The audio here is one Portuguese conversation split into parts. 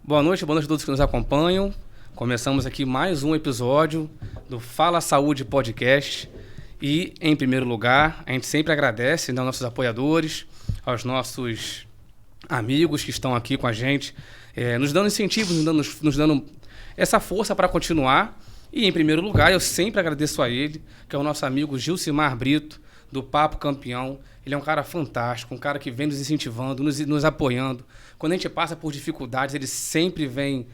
Boa noite a todos que nos acompanham. Começamos aqui mais um episódio do Fala Saúde Podcast. E, em primeiro lugar, a gente sempre agradece, né, aos nossos apoiadores, aos nossos amigos que estão aqui com a gente, nos dando incentivos, nos dando essa força para continuar. E, em primeiro lugar, eu sempre agradeço a ele, que é o nosso amigo Gilcimar Brito, do Papo Campeão. Ele é um cara fantástico, um cara que vem nos incentivando, nos apoiando. Quando a gente passa por dificuldades, ele sempre vem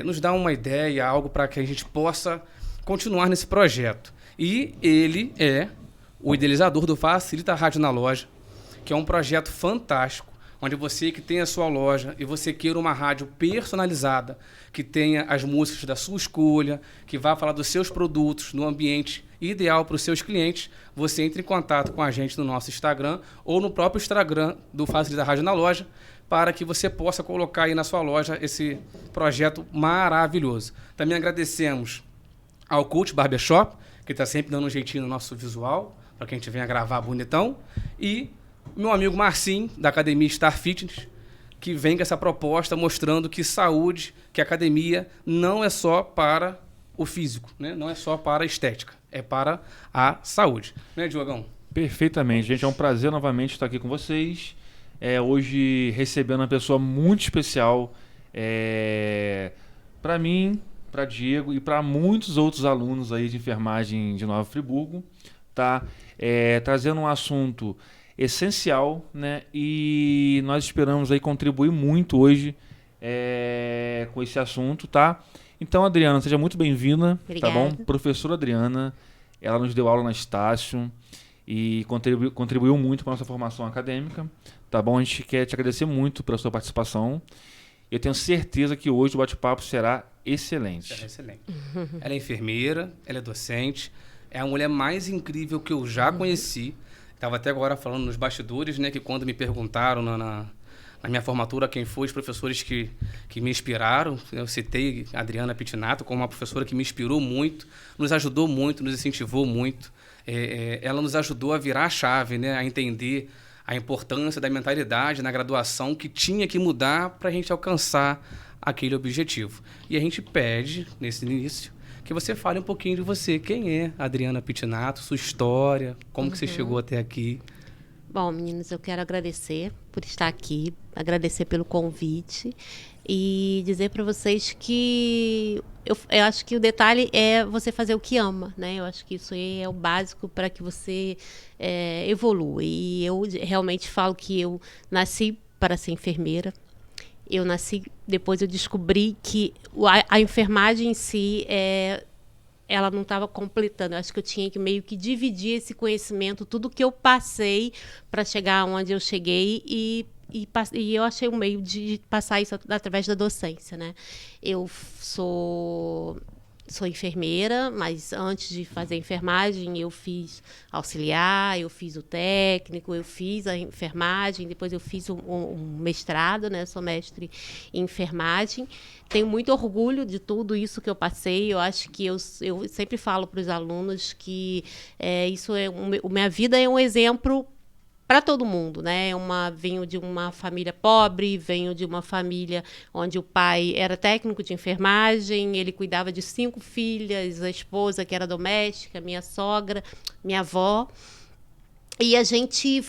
nos dar uma ideia, algo para que a gente possa continuar nesse projeto. E ele é o idealizador do Facilita Rádio na Loja, que é um projeto fantástico, onde você que tem a sua loja e você queira uma rádio personalizada, que tenha as músicas da sua escolha, que vá falar dos seus produtos no ambiente ideal para os seus clientes, você entra em contato com a gente no nosso Instagram ou no próprio Instagram do Facilita Rádio na Loja, para que você possa colocar aí na sua loja esse projeto maravilhoso. Também agradecemos ao Cult Barbershop, que está sempre dando um jeitinho no nosso visual, para que a gente venha gravar bonitão, e meu amigo Marcinho, da Academia Star Fitness, que vem com essa proposta mostrando que saúde, que academia não é só para o físico, né? Não é só para a estética, é para a saúde. Né, Diogão? Perfeitamente, gente. É um prazer novamente estar aqui com vocês. Hoje recebendo uma pessoa muito especial para mim, para Diego e para muitos outros alunos aí de enfermagem de Nova Friburgo, tá? Trazendo um assunto essencial, né? E nós esperamos aí contribuir muito hoje com esse assunto, tá? Então, Adriana, seja muito bem-vinda, tá bom? Professora Adriana, ela nos deu aula na Estácio e contribuiu muito para a nossa formação acadêmica, tá bom? A gente quer te agradecer muito pela sua participação. Eu tenho certeza que hoje o bate-papo será excelente. Será excelente. Ela é enfermeira, ela é docente, é a mulher mais incrível que eu já conheci. Estava até agora falando nos bastidores, né, que quando me perguntaram na minha formatura quem foi os professores que me inspiraram, eu citei a Adriana Pitinato como uma professora que me inspirou muito, nos ajudou muito, nos incentivou muito. Ela nos ajudou a virar a chave, né, a entender a importância da mentalidade na graduação que tinha que mudar para a gente alcançar aquele objetivo. E a gente pede, nesse início, que você fale um pouquinho de você. Quem é a Adriana Pitinato, sua história, como que você chegou até aqui? Bom, meninos, eu quero agradecer por estar aqui, agradecer pelo convite e dizer para vocês que eu acho que o detalhe é você fazer o que ama, né? Eu acho que isso aí é o básico para que você evolua. E eu realmente falo que eu nasci para ser enfermeira. Eu nasci, depois eu descobri que a enfermagem em si ela não estava completando. Eu acho que eu tinha que meio que dividir esse conhecimento, tudo que eu passei para chegar onde eu cheguei e eu achei um meio de passar isso através da docência, né? Eu sou enfermeira, mas antes de fazer enfermagem, eu fiz auxiliar, eu fiz o técnico, eu fiz a enfermagem, depois eu fiz um mestrado, né? Sou mestre em enfermagem. Tenho muito orgulho de tudo isso que eu passei. Eu acho que eu sempre falo para os alunos que minha vida é um exemplo para todo mundo, né? Venho de uma família pobre, venho de uma família onde o pai era técnico de enfermagem, ele cuidava de 5 filhas, a esposa que era doméstica, minha sogra, minha avó. E a gente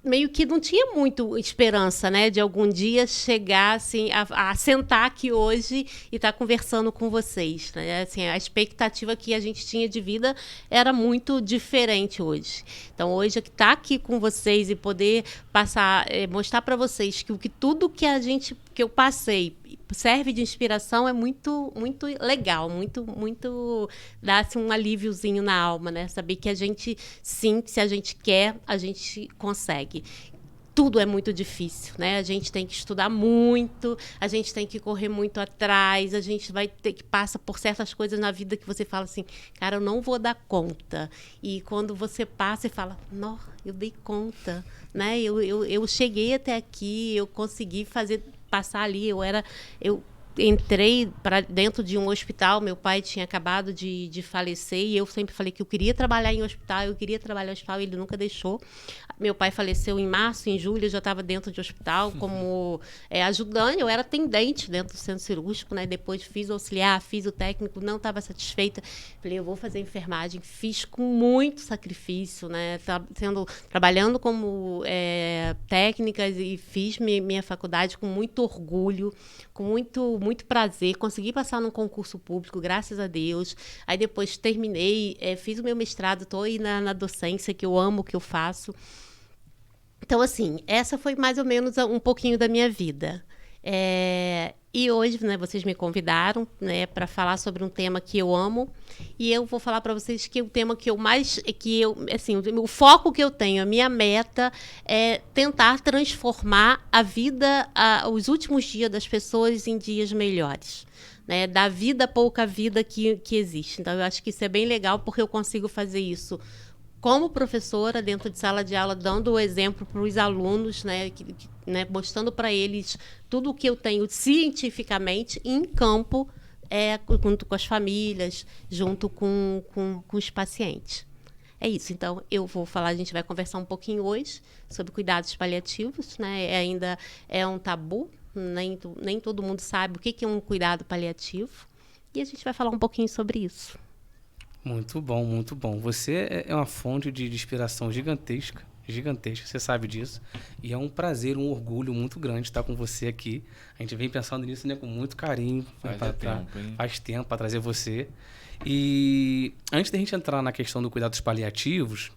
meio que não tinha muito esperança, né, de algum dia chegar assim, a sentar aqui hoje e estar conversando com vocês, né? Assim, a expectativa que a gente tinha de vida era muito diferente hoje. Então, hoje estar aqui com vocês e poder passar, mostrar para vocês que tudo que eu passei serve de inspiração é muito, muito legal, muito dá assim, um alíviozinho na alma, né? Saber que a gente, sim, se a gente quer, a gente consegue. Tudo é muito difícil, né? A gente tem que estudar muito, a gente tem que correr muito atrás, a gente vai ter que passar por certas coisas na vida que você fala assim, cara, eu não vou dar conta. E quando você passa e fala, não, eu dei conta, né? Eu cheguei até aqui, eu consegui passar ali, eu entrei para dentro de um hospital, meu pai tinha acabado de falecer e eu sempre falei que eu queria trabalhar em hospital, e ele nunca deixou. Meu pai faleceu em março, em julho eu já estava dentro de hospital como ajudante, eu era atendente dentro do centro cirúrgico, né? Depois fiz auxiliar, fiz o técnico, não estava satisfeita. Falei, eu vou fazer enfermagem, fiz com muito sacrifício, né? Trabalhando como técnicas e fiz minha faculdade com muito orgulho, com muito prazer, consegui passar num concurso público, graças a Deus. Aí depois terminei, fiz o meu mestrado, estou aí na docência, que eu amo o que eu faço. Então, assim, essa foi mais ou menos um pouquinho da minha vida. E hoje, né, vocês me convidaram, né, para falar sobre um tema que eu amo, e eu vou falar para vocês que o tema que eu mais, o foco que eu tenho, a minha meta é tentar transformar a vida, os últimos dias das pessoas em dias melhores, né, da vida, pouca vida que existe. Então, eu acho que isso é bem legal, porque eu consigo fazer isso como professora, dentro de sala de aula, dando o exemplo para os alunos, né, mostrando para eles tudo o que eu tenho cientificamente em campo, junto com as famílias, junto com os pacientes. É isso. Então, eu vou falar, a gente vai conversar um pouquinho hoje sobre cuidados paliativos, né? Ainda é um tabu, nem todo mundo sabe o que é um cuidado paliativo, e a gente vai falar um pouquinho sobre isso. Muito bom, muito bom. Você é uma fonte de inspiração gigantesca, você sabe disso. E é um prazer, um orgulho muito grande estar com você aqui. A gente vem pensando nisso, né, com muito carinho. Faz tempo para trazer você. E antes da gente entrar na questão do cuidados paliativos,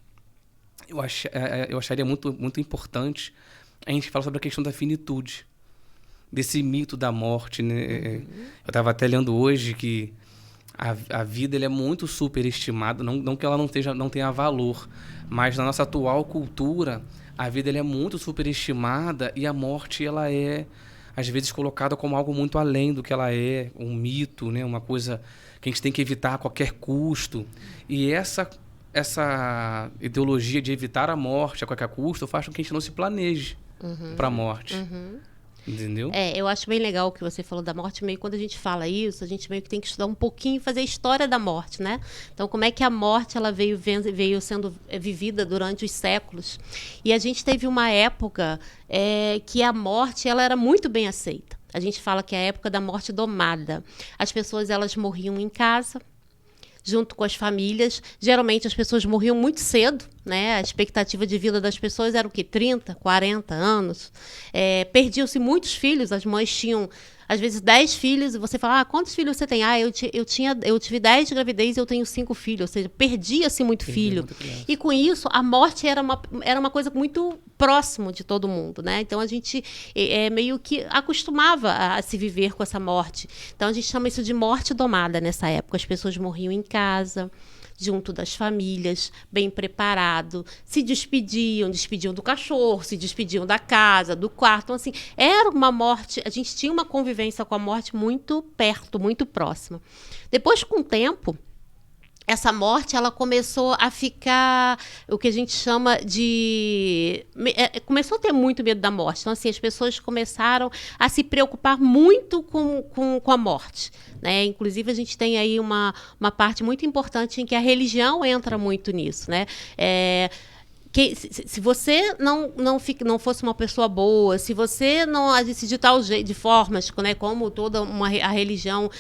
eu acharia muito, muito importante a gente falar sobre a questão da finitude, desse mito da morte, né? Eu estava até lendo hoje que a vida ele é muito superestimada, não que ela não tenha valor, mas na nossa atual cultura, a vida ele é muito superestimada e a morte ela é, às vezes, colocada como algo muito além do que ela é, um mito, né? Uma coisa que a gente tem que evitar a qualquer custo. E essa ideologia de evitar a morte a qualquer custo faz com que a gente não se planeje para a morte. Entendeu? Eu acho bem legal o que você falou da morte. Meio quando a gente fala isso, a gente meio que tem que estudar um pouquinho, fazer a história da morte, né? Então, como é que a morte ela veio sendo vivida durante os séculos? E a gente teve uma época que a morte ela era muito bem aceita. A gente fala que é a época da morte domada. As pessoas elas morriam em casa, junto com as famílias. Geralmente as pessoas morriam muito cedo, né? A expectativa de vida das pessoas era o quê? 30, 40 anos. Perdiam-se muitos filhos, as mães tinham, às vezes, 10 filhos, e você fala, quantos filhos você tem? Eu tive 10 gravidez e eu tenho 5 filhos, ou seja, perdia-se muito filho. E com isso, a morte era uma coisa muito próximo de todo mundo, né? Então a gente meio que acostumava a se viver com essa morte. Então a gente chama isso de morte domada nessa época. As pessoas morriam em casa, junto das famílias, bem preparado, se despediam do cachorro, se despediam da casa, do quarto. Então, assim, era uma morte, a gente tinha uma convivência com a morte muito perto, muito próxima. Depois, com o tempo, essa morte ela começou a ficar o que a gente chama de... começou a ter muito medo da morte. Então, assim, as pessoas começaram a se preocupar muito com a morte, né? Inclusive, a gente tem aí uma parte muito importante em que a religião entra muito nisso, né? Se você não fosse uma pessoa boa, se você não agisse de tal jeito, de formas, né, como toda a religião,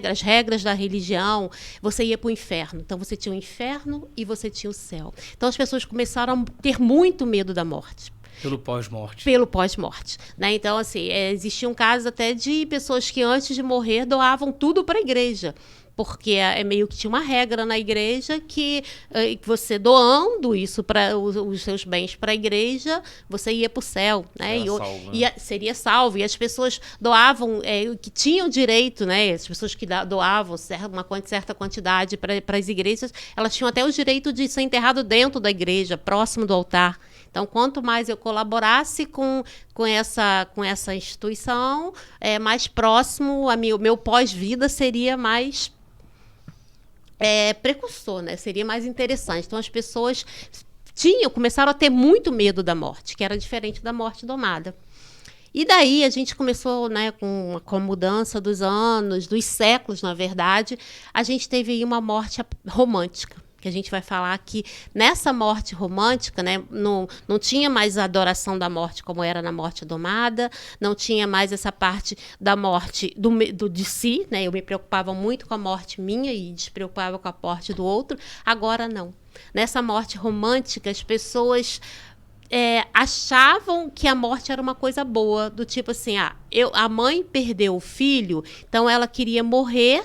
as regras da religião, você ia para o inferno. Então, você tinha o inferno e você tinha o céu. Então, as pessoas começaram a ter muito medo da morte. Pelo pós-morte. Pelo pós-morte, né? Então, assim, existiam casos até de pessoas que antes de morrer doavam tudo para a igreja. Porque meio que tinha uma regra na igreja que você doando isso para os seus bens para a igreja, você ia para o céu, né? Seria salvo. E as pessoas doavam, que tinham direito, né? As pessoas que doavam uma certa quantidade para as igrejas, elas tinham até o direito de ser enterrado dentro da igreja, próximo do altar. Então, quanto mais eu colaborasse com essa instituição, mais próximo, o meu pós-vida seria mais precursor, né? Seria mais interessante. Então, as pessoas começaram a ter muito medo da morte, que era diferente da morte domada. E daí a gente começou, né, com a mudança dos anos, dos séculos, na verdade, a gente teve aí uma morte romântica. Que a gente vai falar que nessa morte romântica, né, não tinha mais a adoração da morte como era na morte domada, não tinha mais essa parte da morte de si, né, eu me preocupava muito com a morte minha e despreocupava com a morte do outro, agora não. Nessa morte romântica, as pessoas achavam que a morte era uma coisa boa, do tipo assim, a mãe perdeu o filho, então ela queria morrer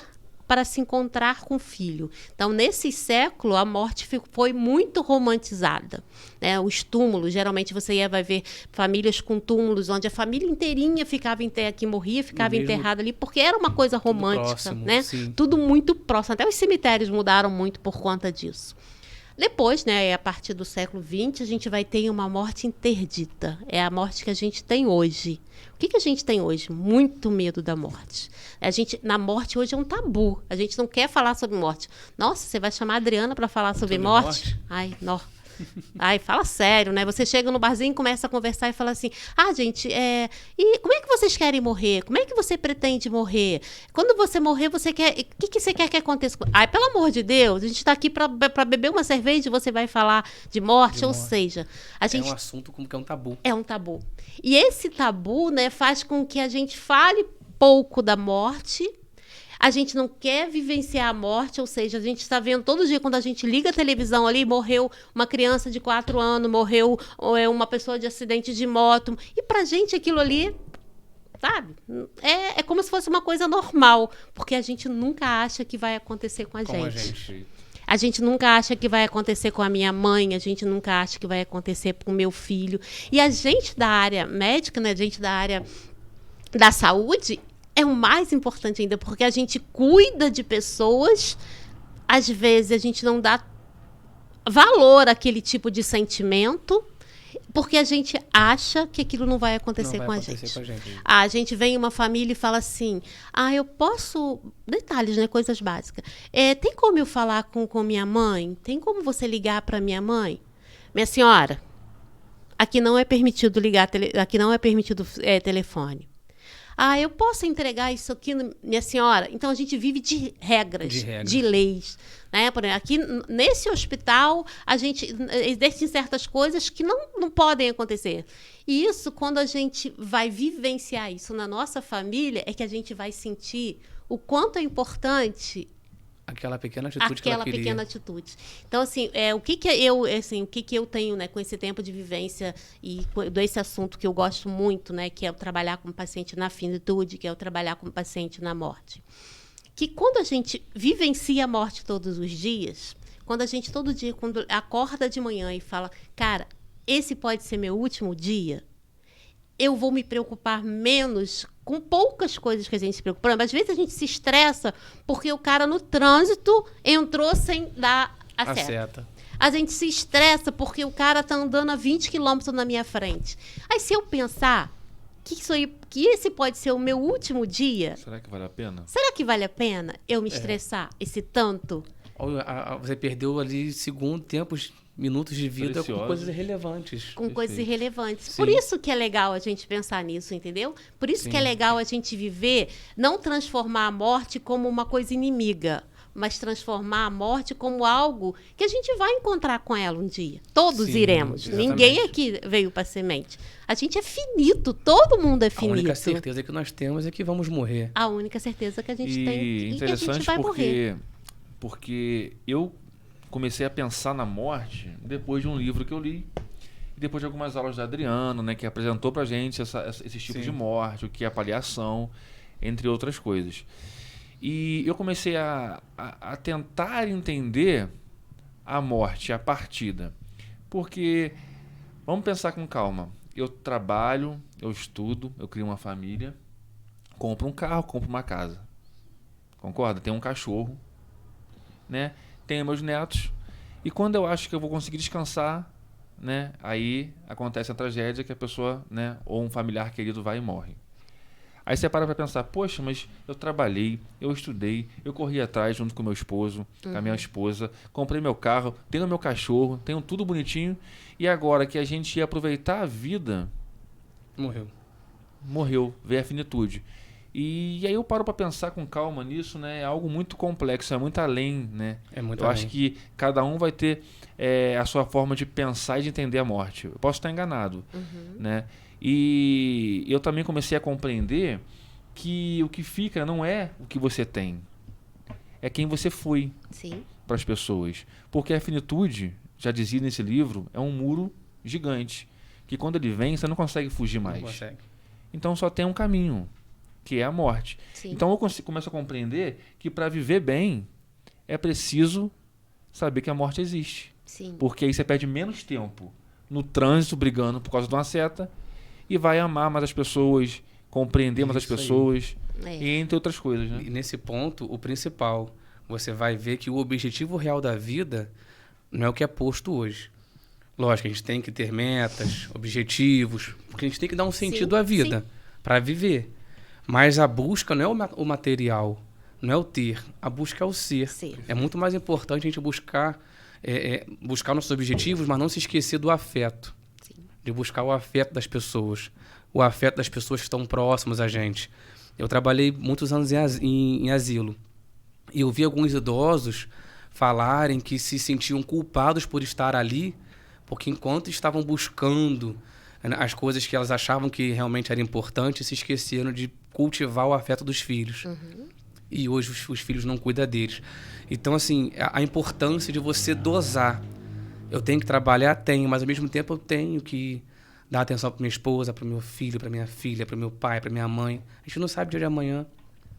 para se encontrar com o filho. Então, nesse século, a morte foi muito romantizada. Né? Os túmulos, geralmente você vai ver famílias com túmulos, onde a família inteirinha ficava que morria, ficava enterrada ali, porque era uma coisa romântica. Próximo, né? Tudo muito próximo. Até os cemitérios mudaram muito por conta disso. Depois, né, a partir do século XX, a gente vai ter uma morte interdita. É a morte que a gente tem hoje. O que a gente tem hoje? Muito medo da morte. Na morte hoje é um tabu. A gente não quer falar sobre morte. Nossa, você vai chamar a Adriana para falar sobre morte? Ai, não. Ai, fala sério, né? Você chega no barzinho, começa a conversar e fala assim, gente, e como é que vocês querem morrer? Como é que você pretende morrer? Quando você morrer, você quer... O que você quer que aconteça? Ai, pelo amor de Deus, a gente está aqui para beber uma cerveja e você vai falar de morte, ou seja... É um assunto como que é um tabu. É um tabu. E esse tabu, né, faz com que a gente fale pouco da morte. A gente não quer vivenciar a morte, ou seja, a gente está vendo todo dia, quando a gente liga a televisão ali, morreu uma criança de 4 anos, morreu uma pessoa de acidente de moto. E pra gente aquilo ali, sabe, é como se fosse uma coisa normal, porque a gente nunca acha que vai acontecer com a gente. A gente nunca acha que vai acontecer com a minha mãe, a gente nunca acha que vai acontecer com o meu filho. E a gente da área médica, né, a gente da área da saúde... É o mais importante ainda, porque a gente cuida de pessoas, às vezes a gente não dá valor àquele tipo de sentimento, porque a gente acha que aquilo não vai acontecer com a gente. A gente vem em uma família e fala assim, eu posso... Detalhes, né? Coisas básicas. Tem como eu falar com minha mãe? Tem como você ligar para minha mãe? Minha senhora, aqui não é permitido ligar, aqui não é permitido telefone. Eu posso entregar isso aqui, minha senhora? Então, a gente vive de regras, de leis. Né? Por exemplo, aqui, nesse hospital, existem certas coisas que não podem acontecer. E isso, quando a gente vai vivenciar isso na nossa família, é que a gente vai sentir o quanto é importante... Aquela pequena atitude que ela queria. Aquela pequena atitude. Então, assim, o que eu tenho, né, com esse tempo de vivência e desse assunto que eu gosto muito, né, que é o trabalhar com o paciente na finitude, que é o trabalhar com o paciente na morte. Que quando a gente vivencia a morte todos os dias, quando a gente todo dia, quando acorda de manhã e fala, cara, esse pode ser meu último dia, eu vou me preocupar menos com poucas coisas que a gente se preocupa. Às vezes a gente se estressa porque o cara no trânsito entrou sem dar a seta. A gente se estressa porque o cara está andando a 20 quilômetros na minha frente. Aí se eu pensar que esse pode ser o meu último dia... Será que vale a pena? Será que vale a pena eu me estressar esse tanto? Você perdeu ali tempos... minutos de vida Precioso. Com coisas irrelevantes. Com coisas irrelevantes. Sim. Por isso que é legal a gente pensar nisso, entendeu? Por isso que é legal a gente viver, não transformar a morte como uma coisa inimiga, mas transformar a morte como algo que a gente vai encontrar com ela um dia. Todos iremos. Exatamente. Ninguém aqui veio para semente. A gente é finito, todo mundo é finito. A única certeza que nós temos é que vamos morrer. A única certeza que a gente tem é que a gente vai morrer. Porque eu comecei a pensar na morte depois de um livro que eu li e depois de algumas aulas da Adriana, né, que apresentou pra gente esses tipos de morte, o que é a paliação, entre outras coisas. E eu comecei a tentar entender a morte, a partida. Porque, vamos pensar com calma, eu trabalho, eu estudo, eu crio uma família, compro um carro, compro uma casa. Concorda? Tenho um cachorro, né? Tenho meus netos, e quando eu acho que eu vou conseguir descansar, né, aí acontece a tragédia que a pessoa, né, ou um familiar querido vai e morre. Aí você para pensar, poxa, mas eu trabalhei, eu estudei, eu corri atrás junto com meu esposo, com a minha esposa, comprei meu carro, tenho meu cachorro, tenho tudo bonitinho, e agora que a gente ia aproveitar a vida... Morreu. morreu, veio a finitude. E aí eu paro para pensar com calma nisso, né? É algo muito complexo, é muito além, né? É muito eu além. acho que cada um vai ter a sua forma de pensar e de entender a morte. Eu posso estar enganado, né? E eu também comecei a compreender que o que fica não é o que você tem, é quem você foi para as pessoas. Porque a finitude, já dizia nesse livro, é um muro gigante, que quando ele vem, você não consegue fugir mais. Não consegue. Então só tem um caminho, que é a morte. Sim. Então eu começo a compreender que para viver bem é preciso saber que a morte existe. Sim. Porque aí você perde menos tempo no trânsito brigando por causa de uma seta e vai amar mais as pessoas, compreender mais as Isso aí. pessoas, e entre outras coisas, né? E nesse ponto, o principal, você vai ver que o objetivo real da vida não é o que é posto hoje. Lógico, a gente tem que ter metas, objetivos, porque a gente tem que dar um sentido à vida para viver. Mas a busca não é o material, não é o ter, a busca é o ser. É muito mais importante a gente buscar nossos objetivos, mas não se esquecer do afeto. De buscar o afeto das pessoas. O afeto das pessoas que estão próximas a gente. Eu trabalhei muitos anos em asilo. E eu vi alguns idosos falarem que se sentiam culpados por estar ali, porque enquanto estavam buscando as coisas que elas achavam que realmente eram importantes, se esqueceram de cultivar o afeto dos filhos. E hoje os filhos não cuidam deles. Então, assim, a importância de você dosar. Eu tenho que trabalhar? Tenho, mas ao mesmo tempo eu tenho que dar atenção para minha esposa, para o meu filho, para minha filha, para o meu pai, para minha mãe. A gente não sabe o dia de amanhã.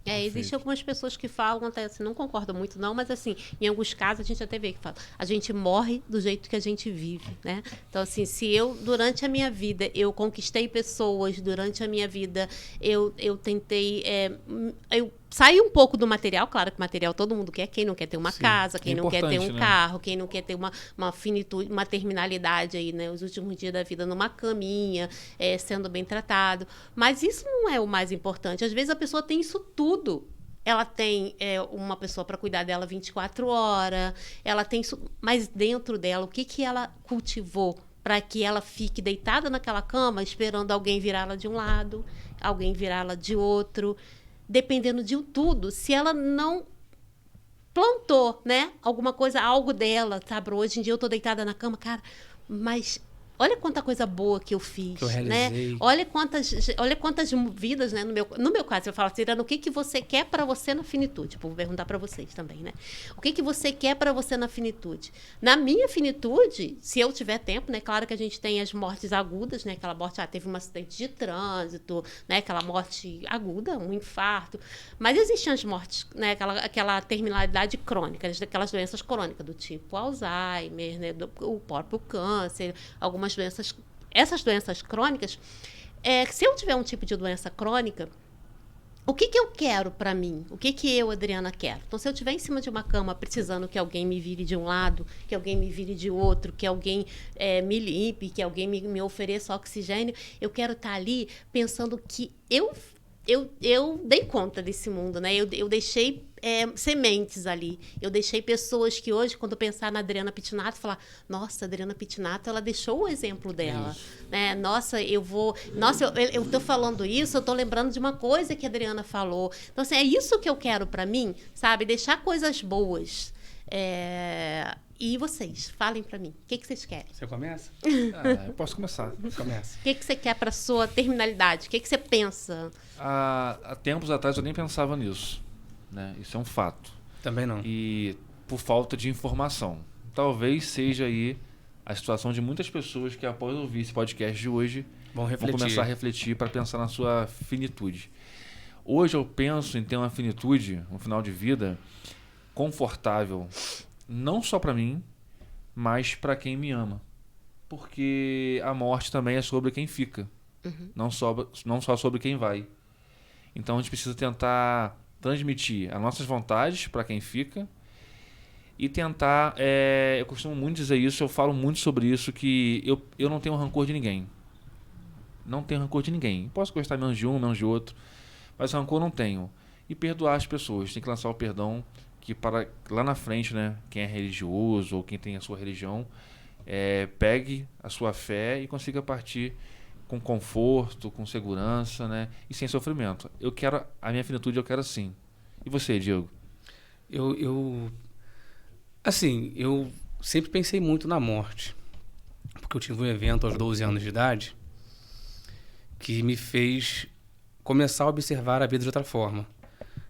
Existem algumas pessoas que falam, até assim, não concordo muito não, mas assim, em alguns casos a gente até vê que fala, a gente morre do jeito que a gente vive, né? Então assim, se eu, durante a minha vida, eu conquistei pessoas, durante a minha vida, eu tentei, eu saí um pouco do material, claro que material todo mundo quer, quem não quer ter uma casa, quem não quer ter um carro, quem não quer ter uma finitude, uma terminalidade aí, né? Os últimos dias da vida numa caminha, sendo bem tratado. Mas isso não é o mais importante. Às vezes a pessoa tem isso tudo. Ela tem uma pessoa para cuidar dela 24 horas, ela tem isso, mas dentro dela, o que ela cultivou para que ela fique deitada naquela cama esperando alguém virá-la de um lado, alguém virá-la de outro, dependendo de tudo, se ela não plantou, né, alguma coisa, algo dela, sabe? Hoje em dia eu tô deitada na cama, cara, mas olha quanta coisa boa que eu fiz, que eu realizei, né? Olha quantas vidas, né? No meu caso, eu falo, Tirana, o que você quer para você na finitude? Tipo, vou perguntar para vocês também, né? O que você quer para você na finitude? Na minha finitude, se eu tiver tempo, né? Claro que a gente tem as mortes agudas, né? Aquela morte, teve um acidente de trânsito, né? Aquela morte aguda, um infarto. Mas existem as mortes, né? Aquela terminalidade crônica, aquelas doenças crônicas, do tipo Alzheimer, né? O próprio câncer, algumas doenças, essas doenças crônicas, se eu tiver um tipo de doença crônica, o que eu quero para mim? O que eu, Adriana, quero? Então, se eu estiver em cima de uma cama precisando que alguém me vire de um lado, que alguém me vire de outro, que alguém me limpe, que alguém me ofereça oxigênio, eu quero estar ali pensando que eu dei conta desse mundo, né? Eu deixei sementes ali. Eu deixei pessoas que hoje, quando eu pensar na Adriana Pittinato, falar, nossa, a Adriana Pittinato, ela deixou o exemplo dela. Né? Nossa, eu tô falando isso, eu tô lembrando de uma coisa que a Adriana falou. Então, assim, é isso que eu quero para mim, sabe? Deixar coisas boas. E vocês, falem para mim, o que vocês querem? Você começa? Eu posso começar. Começa. O que você quer para sua terminalidade? O que você pensa? Há tempos atrás eu nem pensava nisso, né? Isso é um fato. Também não. E por falta de informação. Talvez seja aí a situação de muitas pessoas que após ouvir esse podcast de hoje vão começar a refletir para pensar na sua finitude. Hoje eu penso em ter uma finitude, um final de vida confortável, não só para mim, mas para quem me ama. Porque a morte também é sobre quem fica, não só sobre quem vai. Então a gente precisa tentar transmitir as nossas vontades para quem fica e tentar, eu costumo muito dizer isso, eu falo muito sobre isso, que eu não tenho rancor de ninguém. Não tenho rancor de ninguém. Posso gostar menos de um, menos de outro, mas rancor não tenho. E perdoar as pessoas, tem que lançar o perdão, que para lá na frente, né, quem é religioso ou quem tem a sua religião, pegue a sua fé e consiga partir com conforto, com segurança, né? E sem sofrimento. A minha finitude eu quero assim. E você, Diego? Assim, eu sempre pensei muito na morte. Porque eu tive um evento aos 12 anos de idade que me fez começar a observar a vida de outra forma,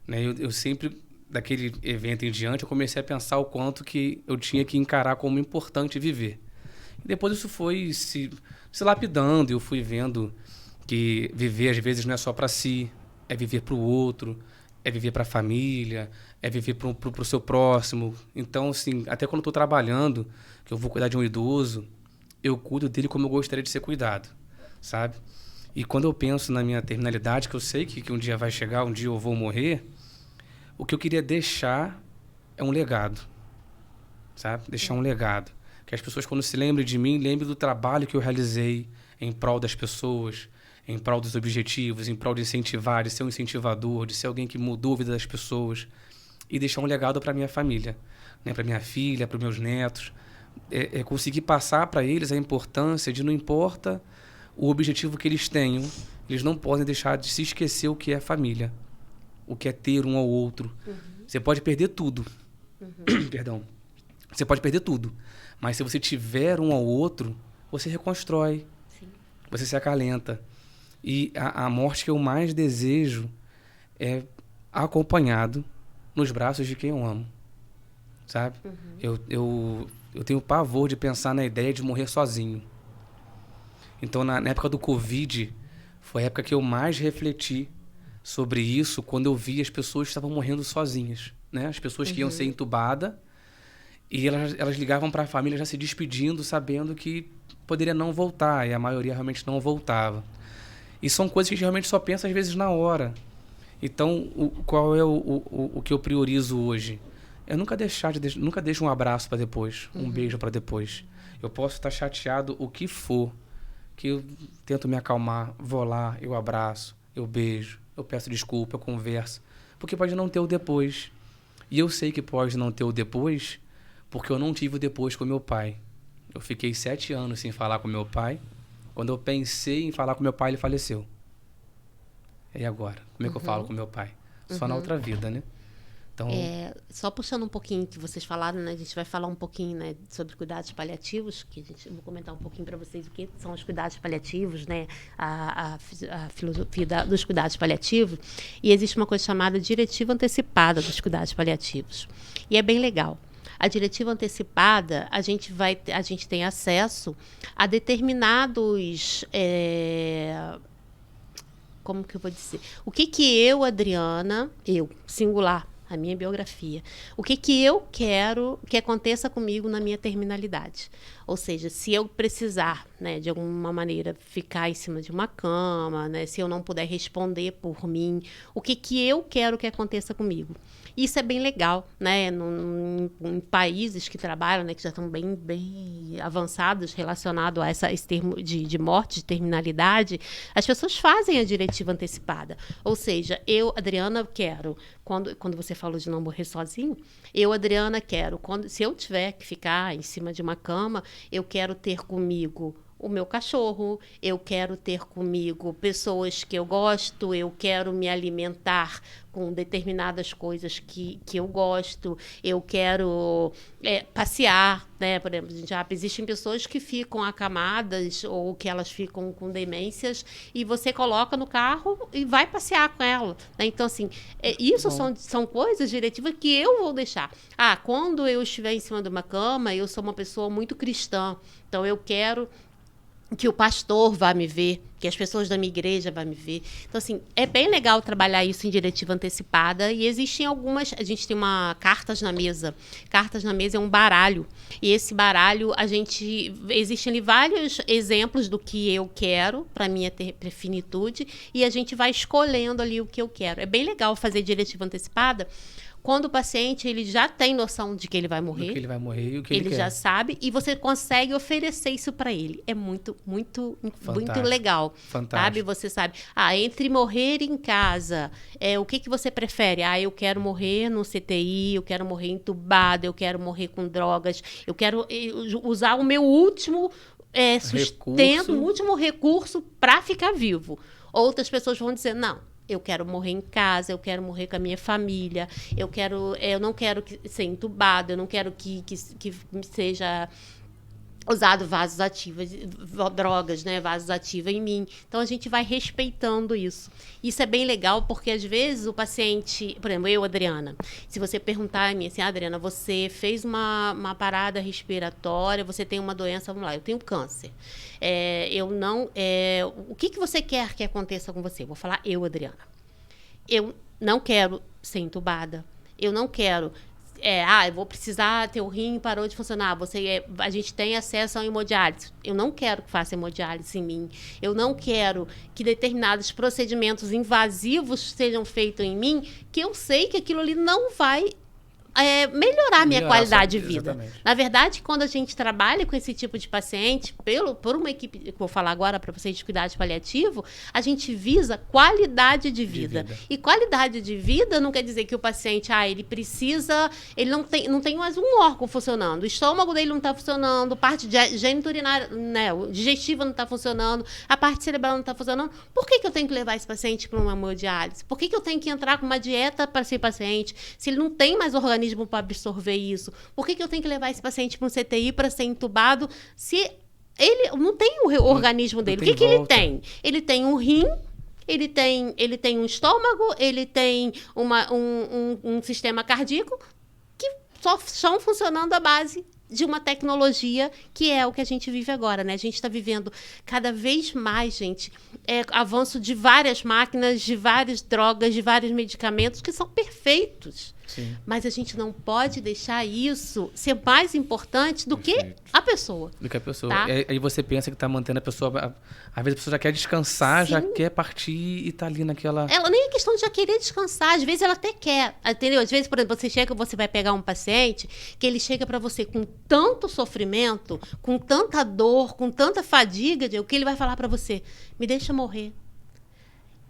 né? Eu sempre, daquele evento em diante, eu comecei a pensar o quanto que eu tinha que encarar como importante viver. E depois isso foi se lapidando, e eu fui vendo que viver às vezes não é só para si, é viver para o outro, é viver para a família, é viver para o seu próximo. Então, assim, até quando eu estou trabalhando, que eu vou cuidar de um idoso, eu cuido dele como eu gostaria de ser cuidado, sabe? E quando eu penso na minha terminalidade, que eu sei que um dia vai chegar, um dia eu vou morrer, o que eu queria deixar é um legado, sabe? Deixar um legado. Que as pessoas, quando se lembrem de mim, lembrem do trabalho que eu realizei em prol das pessoas, em prol dos objetivos, em prol de incentivar, de ser um incentivador, de ser alguém que mudou a vida das pessoas e deixar um legado para minha família, né? Para minha filha, para os meus netos. Conseguir passar para eles a importância de, não importa o objetivo que eles tenham, eles não podem deixar de se esquecer o que é família, o que é ter um ao outro. Você pode perder tudo. Perdão. Você pode perder tudo. Mas se você tiver um ao outro, você reconstrói. Sim. Você se acalenta. E a morte que eu mais desejo é acompanhado nos braços de quem eu amo. Sabe? Eu tenho pavor de pensar na ideia de morrer sozinho. Então, na época do Covid, foi a época que eu mais refleti sobre isso, quando eu vi as pessoas que estavam morrendo sozinhas, né? As pessoas que iam ser entubadas, e elas ligavam para a família já se despedindo, sabendo que poderia não voltar, e a maioria realmente não voltava. E são coisas que a gente realmente só pensa às vezes na hora. Então, qual é o que eu priorizo hoje? Eu nunca deixo um abraço para depois, um beijo para depois. Eu posso estar chateado o que for, que eu tento me acalmar, vou lá, eu abraço, eu beijo, eu peço desculpa, eu converso, porque pode não ter o depois. E eu sei que pode não ter o depois, porque eu não tive o depois com meu pai. Eu fiquei 7 anos sem falar com meu pai. Quando eu pensei em falar com meu pai, ele faleceu. E agora? Como é que eu falo com meu pai? Só na outra vida, né? Então... só puxando um pouquinho que vocês falaram, né? A gente vai falar um pouquinho, né, sobre cuidados paliativos, que eu vou comentar um pouquinho para vocês o que são os cuidados paliativos, né? A filosofia dos cuidados paliativos. E existe uma coisa chamada diretiva antecipada dos cuidados paliativos. E é bem legal. A diretiva antecipada, a gente tem acesso a determinados... como que eu vou dizer? O que eu, Adriana, singular, a minha biografia, o que eu quero que aconteça comigo na minha terminalidade. Ou seja, se eu precisar, né, de alguma maneira, ficar em cima de uma cama, né, se eu não puder responder por mim, o que eu quero que aconteça comigo. Isso é bem legal, né? Em países que trabalham, né, que já estão bem avançados relacionado a esse termo de morte, de terminalidade, as pessoas fazem a diretiva antecipada. Ou seja, eu, Adriana, quero, quando você falou de não morrer sozinho, eu, Adriana, quero, se eu tiver que ficar em cima de uma cama, eu quero ter comigo o meu cachorro, eu quero ter comigo pessoas que eu gosto, eu quero me alimentar com determinadas coisas que eu gosto, eu quero passear, né? Por exemplo, existem pessoas que ficam acamadas ou que elas ficam com demências e você coloca no carro e vai passear com ela, né? Então, assim, isso são coisas diretivas que eu vou deixar. Quando eu estiver em cima de uma cama, eu sou uma pessoa muito cristã, então eu quero que o pastor vá me ver, que as pessoas da minha igreja vão me ver. Então, assim, é bem legal trabalhar isso em diretiva antecipada e existem algumas... A gente tem cartas na mesa. Cartas na mesa é um baralho. E esse baralho, existem ali vários exemplos do que eu quero para minha finitude e a gente vai escolhendo ali o que eu quero. É bem legal fazer diretiva antecipada quando o paciente ele já tem noção de que ele vai morrer. Do que ele vai morrer e o que ele quer. Ele já sabe e você consegue oferecer isso para ele. É muito legal. Fantástico. Sabe? Você sabe. Entre morrer em casa, o que você prefere? Eu quero morrer no CTI, eu quero morrer entubado, eu quero morrer com drogas, eu quero usar o meu último sustento, um último recurso para ficar vivo. Outras pessoas vão dizer, não, eu quero morrer em casa, eu quero morrer com a minha família, eu não quero ser entubado, eu não quero que seja usado vasos ativos, drogas, né, vasos ativos em mim. Então, a gente vai respeitando isso. Isso é bem legal, porque às vezes o paciente, por exemplo, eu, Adriana, se você perguntar a mim assim, Adriana, você fez uma parada respiratória, você tem uma doença, vamos lá, eu tenho câncer. O que você quer que aconteça com você? Vou falar eu, Adriana. Eu não quero ser entubada. Eu não quero... eu vou precisar, teu rim parou de funcionar, a gente tem acesso à hemodiálise. Eu não quero que faça hemodiálise em mim. Eu não quero que determinados procedimentos invasivos sejam feitos em mim, que eu sei que aquilo ali não vai melhorar a minha qualidade de vida. Exatamente. Na verdade, quando a gente trabalha com esse tipo de paciente, por uma equipe, que eu vou falar agora para vocês de cuidado paliativo, a gente visa qualidade de vida. E qualidade de vida não quer dizer que o paciente, ele precisa, ele não tem mais um órgão funcionando, o estômago dele não está funcionando, parte geniturinária, né, digestiva não está funcionando, a parte cerebral não está funcionando. Por que eu tenho que levar esse paciente para uma hemodiálise? Por que eu tenho que entrar com uma dieta para esse paciente, se ele não tem mais organismo para absorver isso? Por que eu tenho que levar esse paciente para um CTI para ser entubado se ele não tem o organismo dele? O que ele tem? Ele tem um rim, ele tem um estômago, ele tem um sistema cardíaco que só estão funcionando à base de uma tecnologia que é o que a gente vive agora, né? A gente está vivendo cada vez mais, gente, avanço de várias máquinas, de várias drogas, de vários medicamentos que são perfeitos. Sim. Mas a gente não pode deixar isso ser mais importante do que a pessoa. Do que a pessoa. Tá? Aí você pensa que está mantendo a pessoa... Às vezes a pessoa já quer descansar, Sim. já quer partir e está ali naquela... Ela nem é questão de já querer descansar. Às vezes ela até quer, entendeu? Às vezes, por exemplo, você vai pegar um paciente que ele chega para você com tanto sofrimento, com tanta dor, com tanta fadiga, o que ele vai falar para você? Me deixa morrer.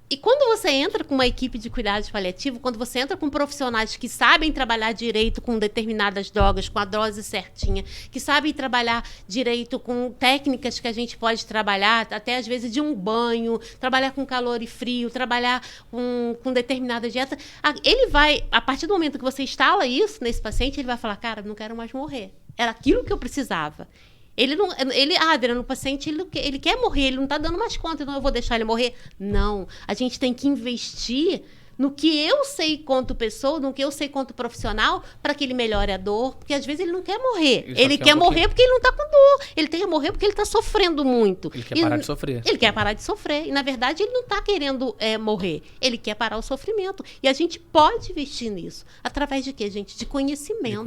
E quando você entra com uma equipe de cuidados paliativos, quando você entra com profissionais que sabem trabalhar direito com determinadas drogas, com a dose certinha, que sabem trabalhar direito com técnicas que a gente pode trabalhar, até às vezes de um banho, trabalhar com calor e frio, trabalhar com determinada dieta, ele vai, a partir do momento que você instala isso nesse paciente, ele vai falar, cara, não quero mais morrer. Era aquilo que eu precisava. Adriana, o paciente, ele quer morrer, ele não está dando mais conta, então eu vou deixar ele morrer? Não, a gente tem que investir no que eu sei quanto pessoa, no que eu sei quanto profissional, para que ele melhore a dor, porque às vezes ele não quer morrer. Ele quer morrer porque ele não está com dor. Ele tem que morrer porque ele está sofrendo muito. Ele quer parar de sofrer. Ele quer parar de sofrer. E, na verdade, ele não está querendo morrer. Ele quer parar o sofrimento. E a gente pode investir nisso. Através de quê, gente? De conhecimento.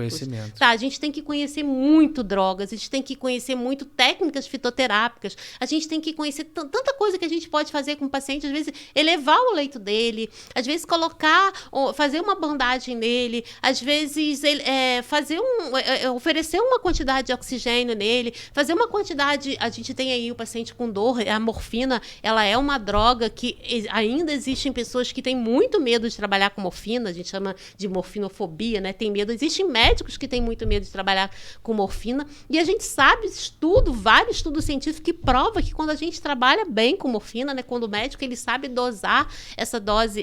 Tá, a gente tem que conhecer muito drogas, a gente tem que conhecer muito técnicas fitoterápicas, a gente tem que conhecer tanta coisa que a gente pode fazer com o paciente, às vezes elevar o leito dele, às vezes fazer uma bandagem nele, às vezes oferecer uma quantidade de oxigênio nele, fazer uma quantidade, a gente tem aí o paciente com dor, a morfina, ela é uma droga que ainda existem pessoas que têm muito medo de trabalhar com morfina, a gente chama de morfinofobia, né? Tem medo, existem médicos que têm muito medo de trabalhar com morfina, e a gente sabe, vários estudos científicos que provam que quando a gente trabalha bem com morfina, né, quando o médico ele sabe dosar essa dose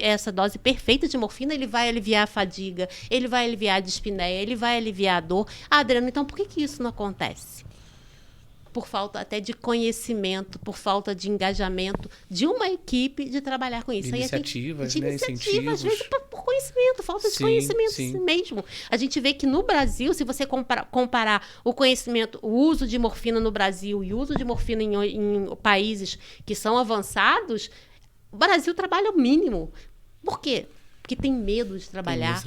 perfeita de morfina, ele vai aliviar a fadiga, ele vai aliviar a dispneia, ele vai aliviar a dor. Adriano, então por que isso não acontece? Por falta até de conhecimento, por falta de engajamento de uma equipe de trabalhar com isso. Iniciativas, iniciativa, às vezes por conhecimento, falta de conhecimento mesmo. A gente vê que no Brasil, se você comparar o conhecimento, o uso de morfina no Brasil e o uso de morfina em países que são avançados, o Brasil trabalha o mínimo. Por quê? Porque tem medo de trabalhar.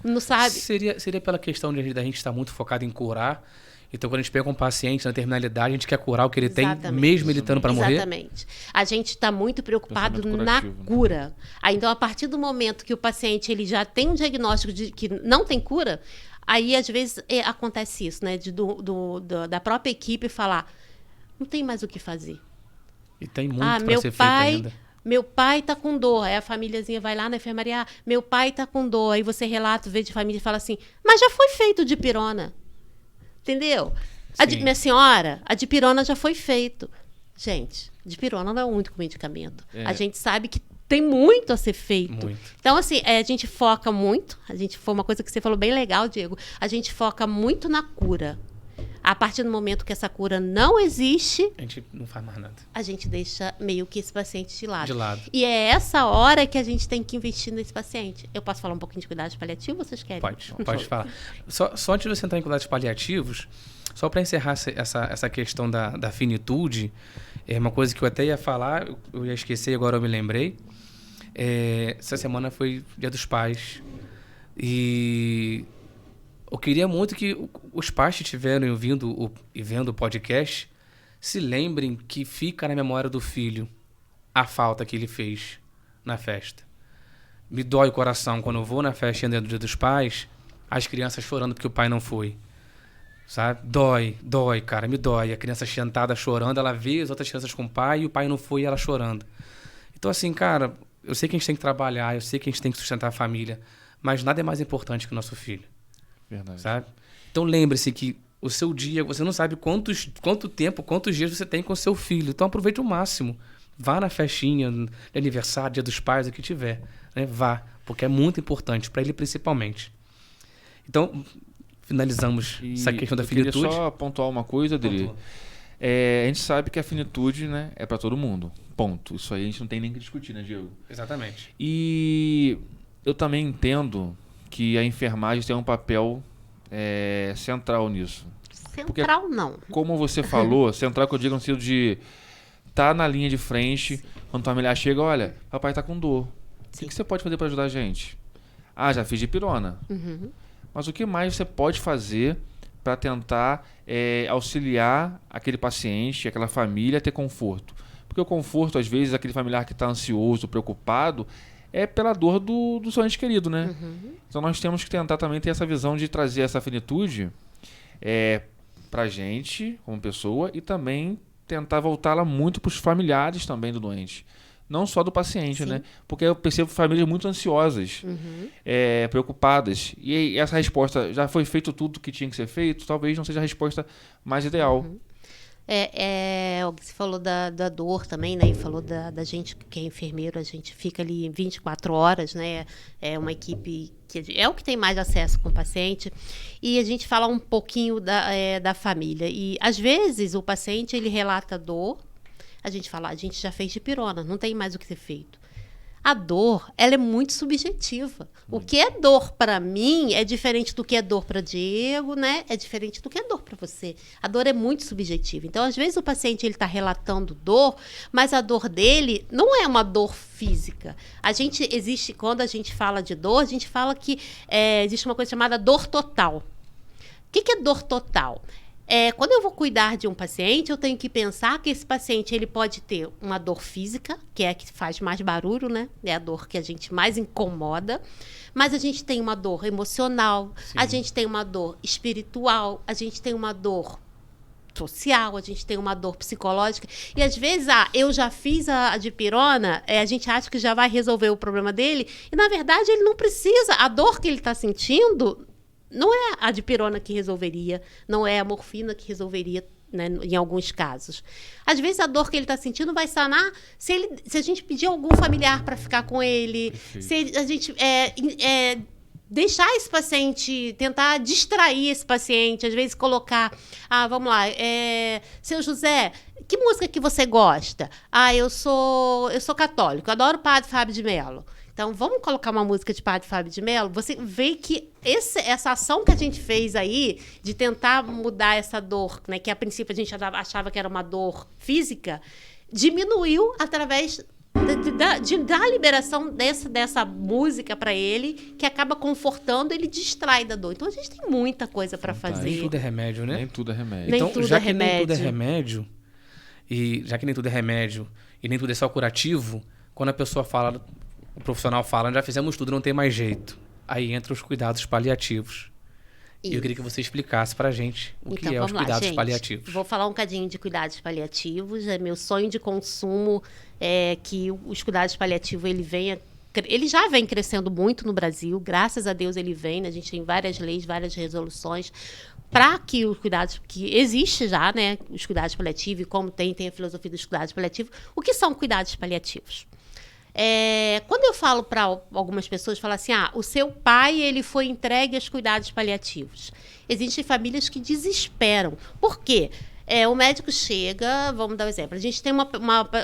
Não sabe? Seria pela questão de a gente estar muito focado em curar. Então, quando a gente pega um paciente na terminalidade, a gente quer curar o que ele tem, mesmo ele estando para morrer? Exatamente. A gente está muito preocupado na cura. Aí, então, a partir do momento que o paciente ele já tem um diagnóstico de que não tem cura, aí, às vezes, acontece isso, né? Da própria equipe falar, não tem mais o que fazer. E tem muito para ser feito ainda. Meu pai tá com dor. Aí a famíliazinha vai lá na enfermaria, meu pai tá com dor. Aí você relata, vê de família e fala assim, mas já foi feito dipirona. Entendeu? Minha senhora, a dipirona já foi feito. Gente, dipirona não é o único medicamento. A gente sabe que tem muito a ser feito. Muito. Então, assim, a gente foca muito. Foi uma coisa que você falou bem legal, Diego. A gente foca muito na cura. A partir do momento que essa cura não existe, a gente não faz mais nada. A gente deixa meio que esse paciente de lado. De lado. E é essa hora que a gente tem que investir nesse paciente. Eu posso falar um pouquinho de cuidados paliativos, vocês querem? Pode falar. Só antes de você entrar em cuidados paliativos, só para encerrar essa questão da finitude, é uma coisa que eu até ia falar, eu ia esquecer, agora eu me lembrei. Essa semana foi Dia dos Pais. E eu queria muito que os pais que estiverem ouvindo e vendo o podcast se lembrem que fica na memória do filho a falta que ele fez na festa. Me dói o coração quando eu vou na festinha do Dia dos Pais, as crianças chorando porque o pai não foi. Sabe? Dói, cara, me dói. A criança sentada chorando, ela vê as outras crianças com o pai e o pai não foi e ela chorando. Então, assim, cara, eu sei que a gente tem que trabalhar, eu sei que a gente tem que sustentar a família, mas nada é mais importante que o nosso filho. Verdade. Sabe? Então, lembre-se que o seu dia, você não sabe quanto tempo, quantos dias você tem com o seu filho. Então, aproveite o máximo. Vá na festinha, no aniversário, Dia dos Pais, o que tiver. Né? Vá, porque é muito importante, para ele principalmente. Então, finalizamos essa questão da finitude. Eu queria só pontuar uma coisa, Adri. A gente sabe que a finitude, né, é para todo mundo. Ponto. Isso aí a gente não tem nem que discutir, né, Diego? Exatamente. E eu também entendo que a enfermagem tem um papel central nisso. Central, porque, não. Como você falou, central que eu digo no sentido de estar na linha de frente, quando o familiar chega, olha, papai tá com dor. O que você pode fazer para ajudar a gente? Já fiz dipirona. Uhum. Mas o que mais você pode fazer para tentar auxiliar aquele paciente, aquela família a ter conforto? Porque o conforto, às vezes, aquele familiar que está ansioso, preocupado, é pela dor do seu ente querido, né? Uhum. Então nós temos que tentar também ter essa visão de trazer essa finitude para a gente, como pessoa, e também tentar voltá-la muito para os familiares também do doente. Não só do paciente, né? Porque eu percebo famílias muito ansiosas, preocupadas. E essa resposta, já foi feito tudo que tinha que ser feito, talvez não seja a resposta mais ideal. Uhum. Você falou da dor também, né? E falou da gente que é enfermeiro, a gente fica ali 24 horas, né? É uma equipe que é o que tem mais acesso com o paciente. E a gente fala um pouquinho da família. E, às vezes, o paciente, ele relata dor. A gente fala, a gente já fez dipirona, não tem mais o que ser feito. A dor, ela é muito subjetiva. O que é dor para mim é diferente do que é dor para Diego, né? É diferente do que é dor para você. A dor é muito subjetiva. Então, às vezes, o paciente ele está relatando dor, mas a dor dele não é uma dor física. Quando a gente fala de dor, a gente fala que existe uma coisa chamada dor total. O que é dor total? Quando eu vou cuidar de um paciente, eu tenho que pensar que esse paciente ele pode ter uma dor física, que é a que faz mais barulho, né? É a dor que a gente mais incomoda. Mas a gente tem uma dor emocional, a gente tem uma dor espiritual, a gente tem uma dor social, a gente tem uma dor psicológica. E às vezes, eu já fiz a dipirona, a gente acha que já vai resolver o problema dele. E na verdade ele não precisa. A dor que ele está sentindo não é a dipirona que resolveria, não é a morfina que resolveria, né, em alguns casos. Às vezes a dor que ele está sentindo vai sanar se a gente pedir algum familiar para ficar com ele, se a gente deixar esse paciente, tentar distrair esse paciente, às vezes colocar, vamos lá, seu José, que música que você gosta? Eu sou católico, adoro o Padre Fábio de Mello. Então, vamos colocar uma música de Padre Fábio de Mello? Você vê que essa ação que a gente fez aí, de tentar mudar essa dor, né, que a princípio a gente achava que era uma dor física, diminuiu através da liberação dessa música para ele, que acaba confortando, ele distrai da dor. Então, a gente tem muita coisa para fazer. Nem tudo é remédio, né? Nem tudo é remédio. Então, já que nem tudo é remédio, e nem tudo é só curativo, quando a pessoa fala... O profissional fala, já fizemos tudo, não tem mais jeito. Aí entram os cuidados paliativos. E eu queria que você explicasse pra gente o que é os cuidados paliativos. Vou falar um cadinho de cuidados paliativos. Meu sonho de consumo é que os cuidados paliativos ele já vem crescendo muito no Brasil. Graças a Deus ele vem. A gente tem várias leis, várias resoluções. para que os cuidados, que existe já, né, os cuidados paliativos, e como tem a filosofia dos cuidados paliativos, o que são cuidados paliativos? Quando eu falo para algumas pessoas, falo assim, o seu pai, ele foi entregue aos cuidados paliativos. Existem famílias que desesperam. Por quê? O médico chega, vamos dar um exemplo, a gente tem uma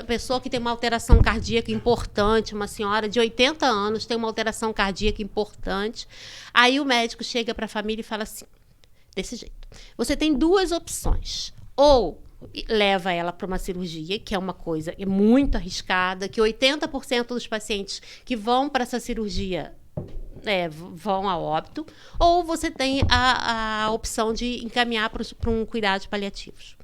pessoa que tem uma alteração cardíaca importante, uma senhora de 80 anos tem uma alteração cardíaca importante, aí o médico chega para a família e fala assim, desse jeito, você tem duas opções, ou leva ela para uma cirurgia, que é uma coisa muito arriscada, que 80% dos pacientes que vão para essa cirurgia vão a óbito, ou você tem a opção de encaminhar para um cuidados paliativos.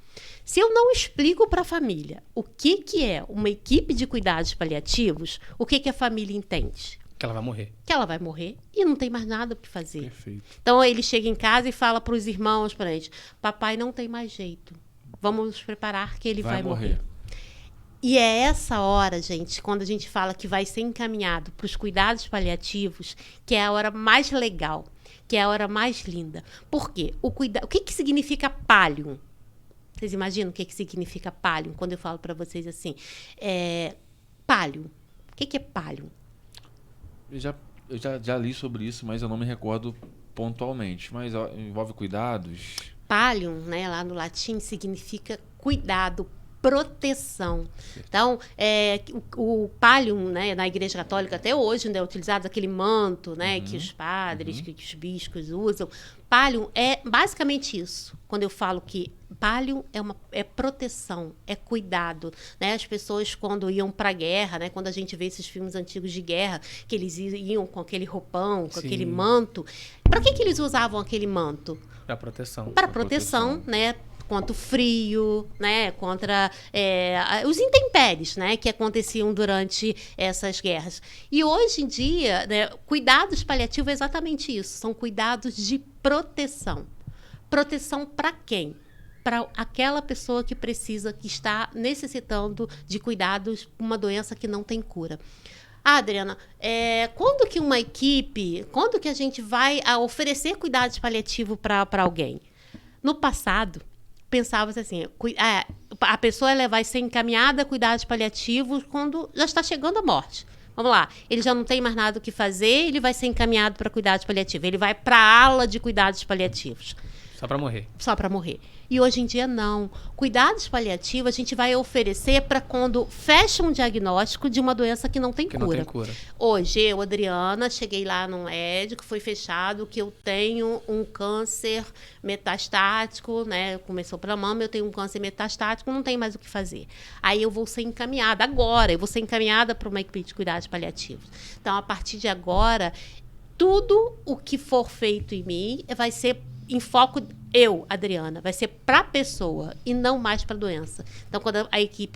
Se eu não explico para a família o que é uma equipe de cuidados paliativos, o que a família entende? Que ela vai morrer. Que ela vai morrer e não tem mais nada para fazer. Perfeito. Então ele chega em casa e fala para os irmãos, para gente, papai não tem mais jeito, vamos nos preparar que ele vai morrer. E é essa hora, gente, quando a gente fala que vai ser encaminhado para os cuidados paliativos, que é a hora mais legal, que é a hora mais linda. Por quê? O que significa pallium? Vocês imaginam o que significa pallium? Quando eu falo para vocês assim, pallium. O que é pallium? Eu já li sobre isso, mas eu não me recordo pontualmente. Mas envolve cuidados? Pallium, né, lá no latim, significa cuidado, proteção. Então, o pallium, né, na Igreja Católica até hoje ainda é utilizado aquele manto, né, que os padres, que os bispos usam. Pallium é basicamente isso. Quando eu falo que pallium é proteção, é cuidado, né? As pessoas quando iam para a guerra, né, quando a gente vê esses filmes antigos de guerra, que eles iam com aquele roupão, com aquele manto, para que eles usavam aquele manto? Para proteção. Para proteção, né? Contra o frio, né? Contra os intempéries, né? Que aconteciam durante essas guerras. E hoje em dia, né, cuidados paliativos é exatamente isso. São cuidados de proteção. Proteção para quem? Para aquela pessoa que precisa, que está necessitando de cuidados com uma doença que não tem cura. Adriana, quando que a gente vai oferecer cuidados paliativos para alguém? No passado, pensava assim, a pessoa ela vai ser encaminhada a cuidados paliativos quando já está chegando a morte. Vamos lá, ele já não tem mais nada o que fazer, ele vai ser encaminhado para cuidados paliativos. Ele vai para a ala de cuidados paliativos. Só para morrer. Só para morrer. E hoje em dia, não. Cuidados paliativos a gente vai oferecer para quando fecha um diagnóstico de uma doença que não tem cura. Não tem cura. Hoje, eu, Adriana, cheguei lá no médico, foi fechado que eu tenho um câncer metastático, né? Começou pela mama, eu tenho um câncer metastático, não tem mais o que fazer. Aí eu vou ser encaminhada agora, eu vou ser encaminhada para uma equipe de cuidados paliativos. Então, a partir de agora, tudo o que for feito em mim vai ser em foco, Adriana, vai ser para a pessoa e não mais para a doença. Então,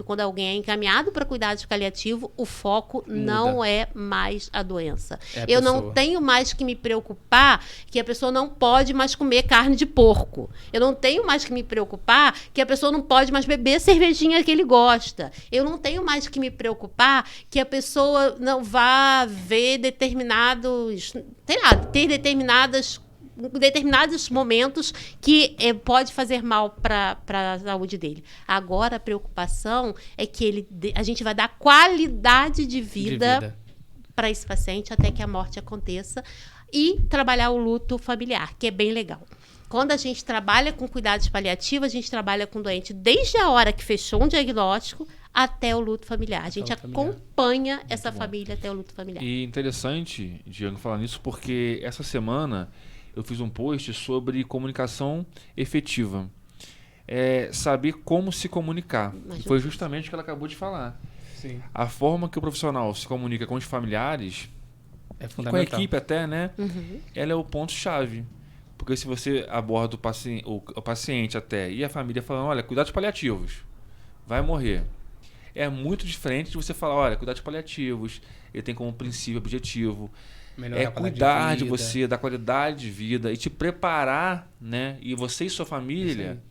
quando alguém é encaminhado para cuidados paliativos, o foco não é mais a doença. Eu não tenho mais que me preocupar que a pessoa não pode mais comer carne de porco. Eu não tenho mais que me preocupar que a pessoa não pode mais beber a cervejinha que ele gosta. Eu não tenho mais que me preocupar que a pessoa não vá ver determinados, ter determinados momentos que pode fazer mal para a saúde dele. Agora, a preocupação é que a gente vai dar qualidade de vida para esse paciente até que a morte aconteça e trabalhar o luto familiar, que é bem legal. Quando a gente trabalha com cuidados paliativos, a gente trabalha com o doente desde a hora que fechou um diagnóstico até o luto familiar. A gente acompanha essa família até o luto familiar. E interessante, Diego, falar nisso, porque essa semana eu fiz um post sobre comunicação efetiva. Saber como se comunicar. Foi justamente o que ela acabou de falar. Sim. A forma que o profissional se comunica com os familiares, é fundamental. com a equipe até, né? Ela é o ponto-chave. Porque se você aborda o paciente até e a família falando, olha, cuidados paliativos, vai morrer. É muito diferente de você falar, olha, cuidados paliativos, ele tem como princípio objetivo cuidar de você, da qualidade de vida e te preparar, né? E você e sua família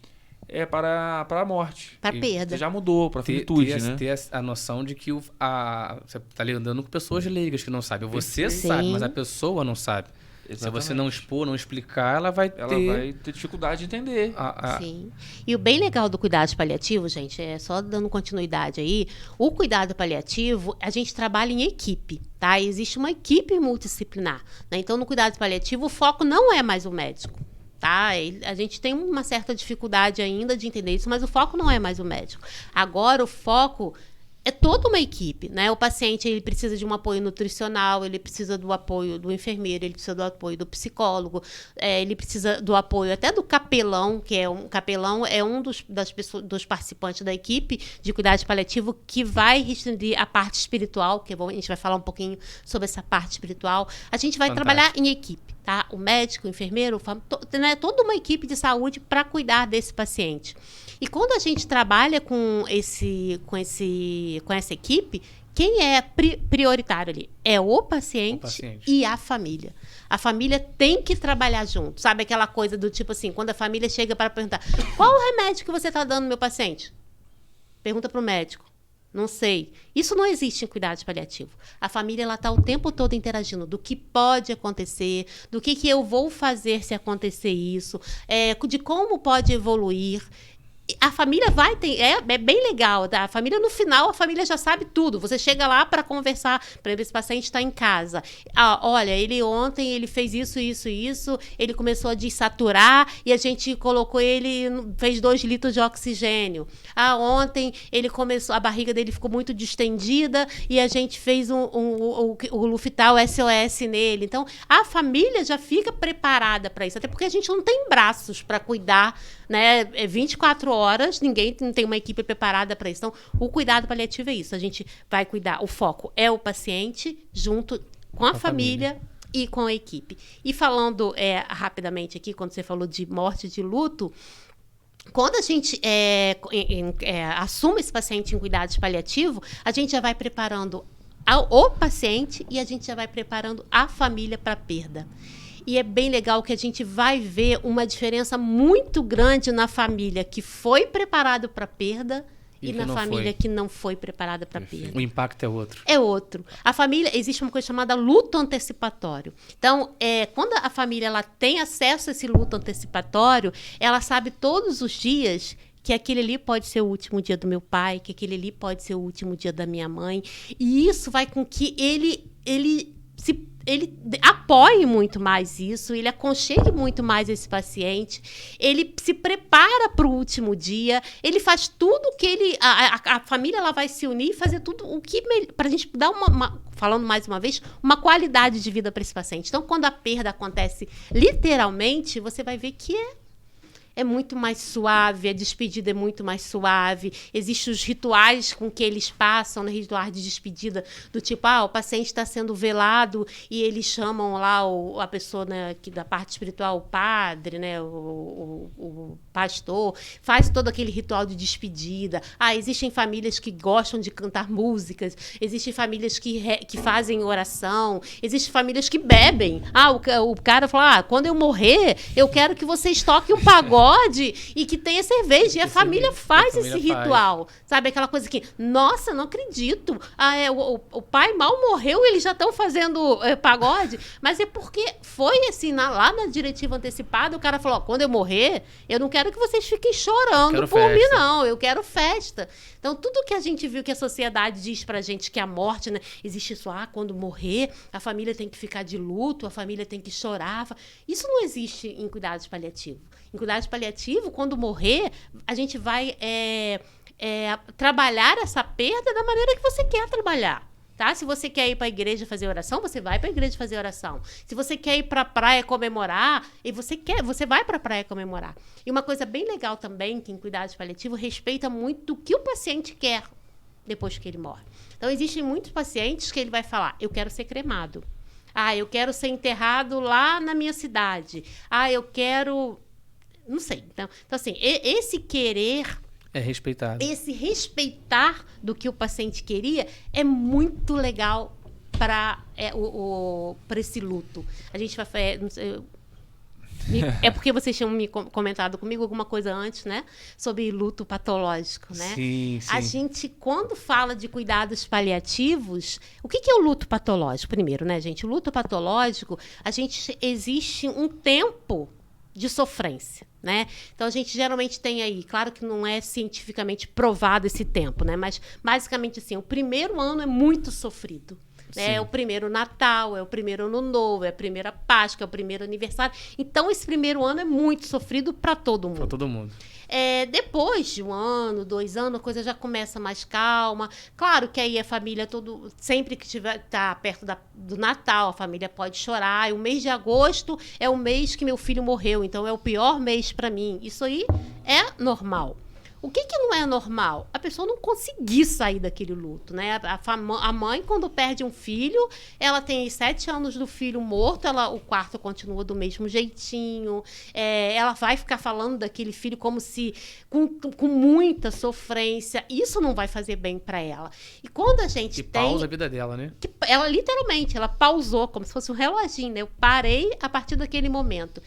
para a morte. Para a perda. Você já mudou para a finitude, né? Ter a noção de que você está lidando com pessoas leigas que não sabem. Você sabe, mas a pessoa não sabe. Se você não expor, não explicar, ela vai ter dificuldade de entender. Sim. E o bem legal do cuidado paliativo, gente, só dando continuidade aí, o cuidado paliativo, a gente trabalha em equipe, tá? Existe uma equipe multidisciplinar, né? Então, no cuidado paliativo, o foco não é mais o médico. Tá? A gente tem uma certa dificuldade ainda de entender isso, mas o foco não é mais o médico. Agora, o foco é toda uma equipe, né? O paciente, ele precisa de um apoio nutricional, ele precisa do apoio do enfermeiro, ele precisa do apoio do psicólogo, ele precisa do apoio até do capelão, capelão é um dos participantes da equipe de cuidado paliativo que vai restringir a parte espiritual, que a gente vai falar um pouquinho sobre essa parte espiritual. A gente vai trabalhar em equipe, tá? O médico, o enfermeiro, né? Toda uma equipe de saúde para cuidar desse paciente. E quando a gente trabalha com essa equipe, quem é prioritário ali? É o paciente e a família. A família tem que trabalhar junto. Sabe aquela coisa do tipo assim, quando a família chega para perguntar, qual o remédio que você está dando, meu paciente? Pergunta para o médico. Não sei. Isso não existe em cuidado paliativo. A família está o tempo todo interagindo do que pode acontecer, do que eu vou fazer se acontecer isso, de como pode evoluir. A família vai ter... É bem legal, tá? A família, no final, a família já sabe tudo. Você chega lá para conversar, para ver se o paciente está em casa. Olha, ontem ele fez isso, ele começou a desaturar e a gente colocou fez 2 litros de oxigênio. Ontem ele começou, a barriga dele ficou muito distendida e a gente fez o Luftal SOS nele. Então, a família já fica preparada para isso, até porque a gente não tem braços para cuidar, né? 24 horas, ninguém não tem uma equipe preparada para isso. Então, o cuidado paliativo é isso. A gente vai cuidar, o foco é o paciente junto com a família e com a equipe. E falando rapidamente aqui, quando você falou de morte, de luto, quando a gente assume esse paciente em cuidados paliativos, a gente já vai preparando o paciente e a gente já vai preparando a família para a perda. E é bem legal que a gente vai ver uma diferença muito grande na família que foi preparada para a perda e na família que não foi preparada para a perda. O impacto é outro. É outro. A família, existe uma coisa chamada luto antecipatório. Então, quando a família ela tem acesso a esse luto antecipatório, ela sabe todos os dias que aquele ali pode ser o último dia do meu pai, que aquele ali pode ser o último dia da minha mãe. E isso vai com que ele apoie muito mais isso, ele aconchegue muito mais esse paciente, ele se prepara para o último dia, ele faz tudo que a família ela vai se unir e fazer tudo o que para a gente dar falando mais uma vez, uma qualidade de vida para esse paciente. Então, quando a perda acontece literalmente, você vai ver que é muito mais suave, a despedida é muito mais suave. Existem os rituais com que eles passam, né? Rituais de despedida, do tipo, o paciente está sendo velado e eles chamam lá a pessoa, né, da parte espiritual, o padre, né, o pastor, faz todo aquele ritual de despedida. Existem famílias que gostam de cantar músicas, existem famílias que fazem oração, existem famílias que bebem. O cara fala, quando eu morrer, eu quero que vocês toquem um pagode e que tenha cerveja. E a família faz esse ritual. Sabe, aquela coisa que, nossa, não acredito. O pai mal morreu e eles já estão fazendo pagode. Mas é porque foi assim, lá na diretiva antecipada, o cara falou, quando eu morrer, eu não quero que vocês fiquem chorando por mim, não. Eu quero festa. Então, tudo que a gente viu que a sociedade diz pra gente que a morte, né, existe isso, quando morrer, a família tem que ficar de luto, a família tem que chorar. Isso não existe em cuidados paliativos. Em cuidados paliativos, quando morrer, a gente vai trabalhar essa perda da maneira que você quer trabalhar. Tá? Se você quer ir para a igreja fazer oração, você vai para a igreja fazer oração. Se você quer ir para a praia comemorar, você vai para a praia comemorar. E uma coisa bem legal também, que em cuidados paliativos respeita muito o que o paciente quer depois que ele morre. Então, existem muitos pacientes que ele vai falar, eu quero ser cremado. Eu quero ser enterrado lá na minha cidade. Eu quero... Não sei. Então assim, esse querer... É respeitado. Esse respeitar do que o paciente queria é muito legal para esse luto. A gente vai... É porque vocês tinham me comentado comigo alguma coisa antes, né? Sobre luto patológico, né? Sim, sim. A gente, quando fala de cuidados paliativos, o que é o luto patológico? Primeiro, né, gente? O luto patológico, existe um tempo de sofrência, né? Então, a gente geralmente tem aí, claro que não é cientificamente provado esse tempo, né? Mas, basicamente, assim, o primeiro ano é muito sofrido. É o primeiro Natal, é o primeiro Ano Novo, é a primeira Páscoa, é o primeiro aniversário. Então, esse primeiro ano é muito sofrido para todo mundo. Para todo mundo. Depois de 1 ano, 2 anos, a coisa já começa mais calma. Claro que aí a família, sempre que tá perto do Natal, a família pode chorar. E o mês de agosto é o mês que meu filho morreu, então é o pior mês para mim. Isso aí é normal. O que não é normal? A pessoa não conseguir sair daquele luto, né? A mãe, quando perde um filho, ela tem 7 anos do filho morto, o quarto continua do mesmo jeitinho, ela vai ficar falando daquele filho como se com muita sofrência. Isso não vai fazer bem para ela. E quando a gente pausa a vida dela, né? Ela literalmente, ela pausou, como se fosse um reloginho, né? Eu parei a partir daquele momento.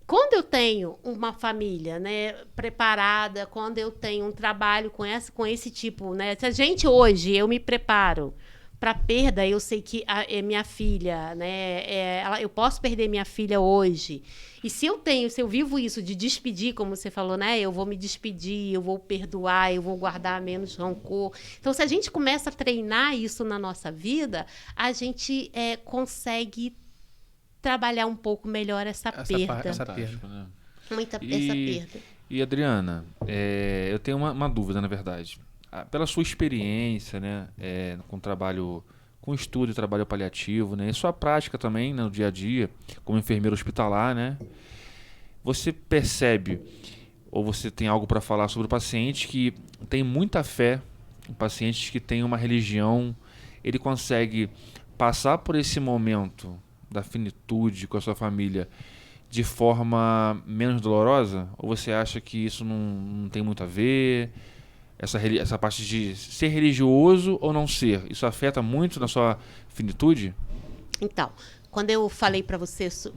Quando eu tenho uma família, né, preparada, quando eu tenho um trabalho com esse tipo, né, se a gente hoje, eu me preparo para perda, eu sei que minha filha, né, eu posso perder minha filha hoje. E se eu vivo isso de despedir, como você falou, né, eu vou me despedir, eu vou perdoar, eu vou guardar menos rancor. Então, se a gente começa a treinar isso na nossa vida, a gente consegue trabalhar um pouco melhor essa perda. Essa perda. Né? Essa perda. E, Adriana, eu tenho uma dúvida, na verdade. Pela sua experiência, né, com trabalho, com estudo e trabalho paliativo, né, e sua prática também, né, no dia a dia, como enfermeira hospitalar, né, você percebe, ou você tem algo para falar sobre o paciente que tem muita fé, pacientes que têm uma religião, ele consegue passar por esse momento da finitude com a sua família de forma menos dolorosa? Ou você acha que isso não tem muito a ver? Essa parte de ser religioso ou não ser, isso afeta muito na sua finitude? Então, quando eu falei para vocês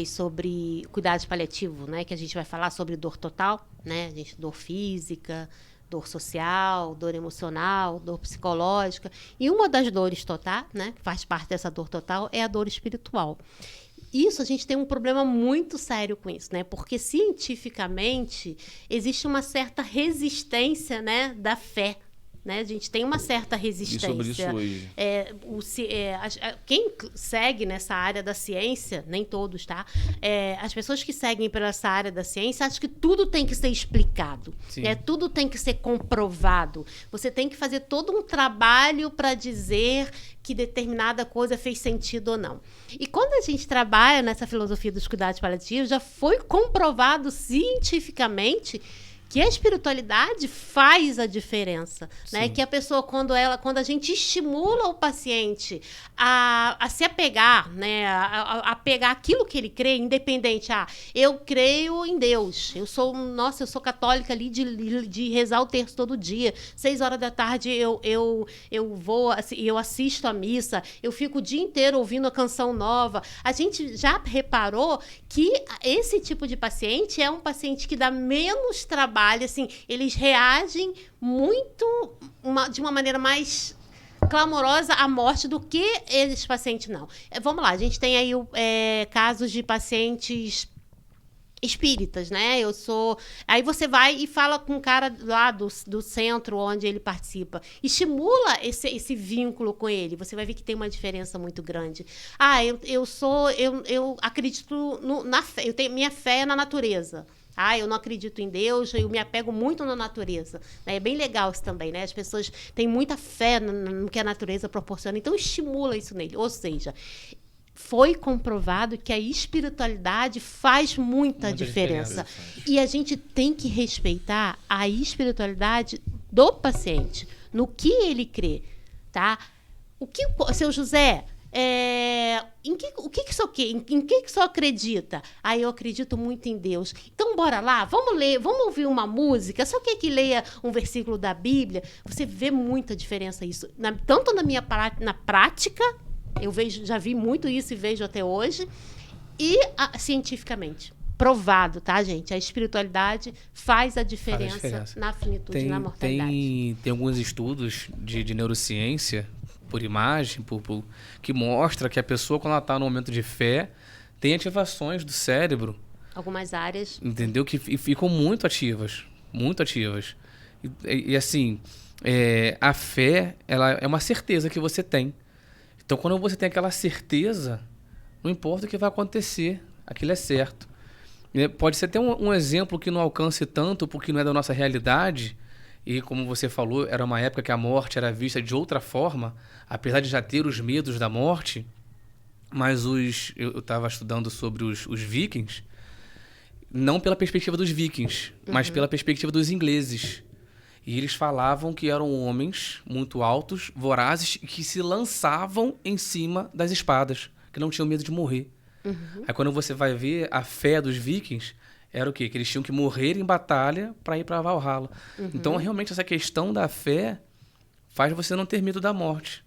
sobre cuidados paliativos, né, que a gente vai falar sobre dor total, né, dor física, dor social, dor emocional, dor psicológica. E uma das dores totais, né, que faz parte dessa dor total, é a dor espiritual. Isso, a gente tem um problema muito sério com isso, né? Porque cientificamente existe uma certa resistência, né, da fé. Né? A gente tem uma certa resistência. E sobre isso hoje? Quem segue nessa área da ciência, nem todos, tá? As pessoas que seguem pela essa área da ciência acham que tudo tem que ser explicado. Né? Tudo tem que ser comprovado. Você tem que fazer todo um trabalho para dizer que determinada coisa fez sentido ou não. E quando a gente trabalha nessa filosofia dos cuidados paliativos, já foi comprovado cientificamente que a espiritualidade faz a diferença, né? Que a pessoa, quando a gente estimula o paciente a se apegar, né? A pegar aquilo que ele crê, independente. Eu creio em Deus. Eu sou católica ali de rezar o terço todo dia. 6 horas da tarde eu assisto a missa. Eu fico o dia inteiro ouvindo a canção nova. A gente já reparou que esse tipo de paciente é um paciente que dá menos trabalho, assim, eles reagem de uma maneira mais clamorosa à morte do que esse paciente não. Vamos lá, a gente tem aí casos de pacientes espíritas, né? Aí você vai e fala com o cara lá do centro onde ele participa, estimula esse vínculo com ele, você vai ver que tem uma diferença muito grande. Eu acredito na fé, minha fé é na natureza. Eu não acredito em Deus, eu me apego muito na natureza. É bem legal isso também, né? As pessoas têm muita fé no que a natureza proporciona, então estimula isso nele. Ou seja, foi comprovado que a espiritualidade faz muita diferença. E a gente tem que respeitar a espiritualidade do paciente, no que ele crê, tá? Seu José... em que o senhor acredita? Eu acredito muito em Deus. Então, bora lá, vamos ouvir uma música. Só que leia um versículo da Bíblia. Você vê muita diferença isso. Tanto na prática, já vi muito isso e vejo até hoje, e cientificamente. provado, tá, gente? A espiritualidade faz a diferença na finitude e na mortalidade. Tem alguns estudos de neurociência, por imagem, que mostra que a pessoa, quando ela está no momento de fé, tem ativações do cérebro. Algumas áreas. Entendeu? Que ficam muito ativas. Muito ativas. E assim, a fé, ela é uma certeza que você tem. Então, quando você tem aquela certeza, não importa o que vai acontecer, aquilo é certo. Pode ser até um exemplo que não alcance tanto, porque não é da nossa realidade. E como você falou, era uma época que a morte era vista de outra forma, apesar de já ter os medos da morte. Mas eu estava estudando sobre os vikings, não pela perspectiva dos vikings, mas pela perspectiva dos ingleses. E eles falavam que eram homens muito altos, vorazes, e que se lançavam em cima das espadas, que não tinham medo de morrer. Aí quando você vai ver a fé dos vikings, era o quê? Que eles tinham que morrer em batalha para ir para Valhalla. Então, realmente, essa questão da fé faz você não ter medo da morte.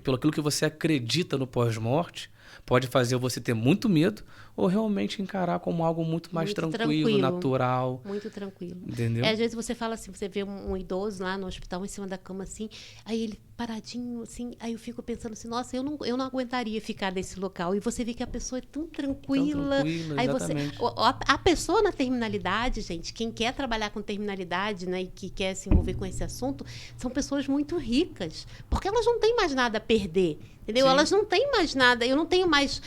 Pelo aquilo que você acredita no pós-morte, pode fazer você ter muito medo ou realmente encarar como algo muito mais tranquilo, natural. Muito tranquilo. Entendeu? Às vezes você fala assim, você vê um idoso lá no hospital em cima da cama assim, aí ele paradinho assim, aí eu fico pensando assim, nossa, eu não aguentaria ficar nesse local. E você vê que a pessoa é tão tranquila. Aí exatamente. A pessoa na terminalidade, gente, quem quer trabalhar com terminalidade, né, e que quer se envolver com esse assunto, são pessoas muito ricas, porque elas não têm mais nada a perder. Entendeu? Sim. Elas não têm mais nada. Eu não tenho mais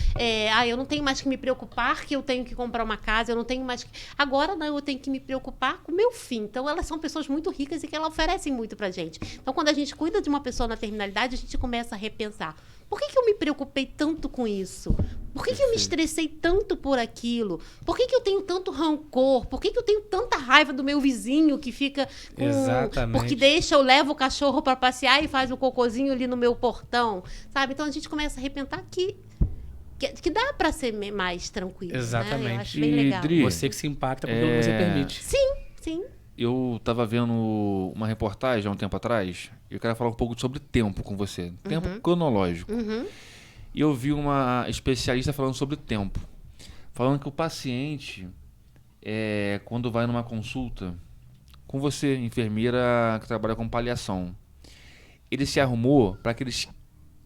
que me preocupar que eu tenho que comprar uma casa. Eu não tenho mais. Agora não, eu tenho que me preocupar com o meu fim. Então, elas são pessoas muito ricas e que elas oferecem muito pra gente. Então, quando a gente cuida de uma pessoa na terminalidade, a gente começa a repensar. Por que eu me preocupei tanto com isso? Por que eu me estressei tanto por aquilo? Por que eu tenho tanto rancor? Por que eu tenho tanta raiva do meu vizinho que fica com... Exatamente. Porque eu levo o cachorro para passear e faz o cocôzinho ali no meu portão, sabe? Então a gente começa a repensar que dá para ser mais tranquilo. Exatamente. Né? Eu acho bem legal. Dri, você que se impacta com o que você permite. Sim. Eu estava vendo uma reportagem há um tempo atrás e eu quero falar um pouco sobre tempo com você. Tempo cronológico. E eu vi uma especialista falando sobre tempo. Falando que o paciente, quando vai numa consulta com você, enfermeira que trabalha com paliação, ele se arrumou para aqueles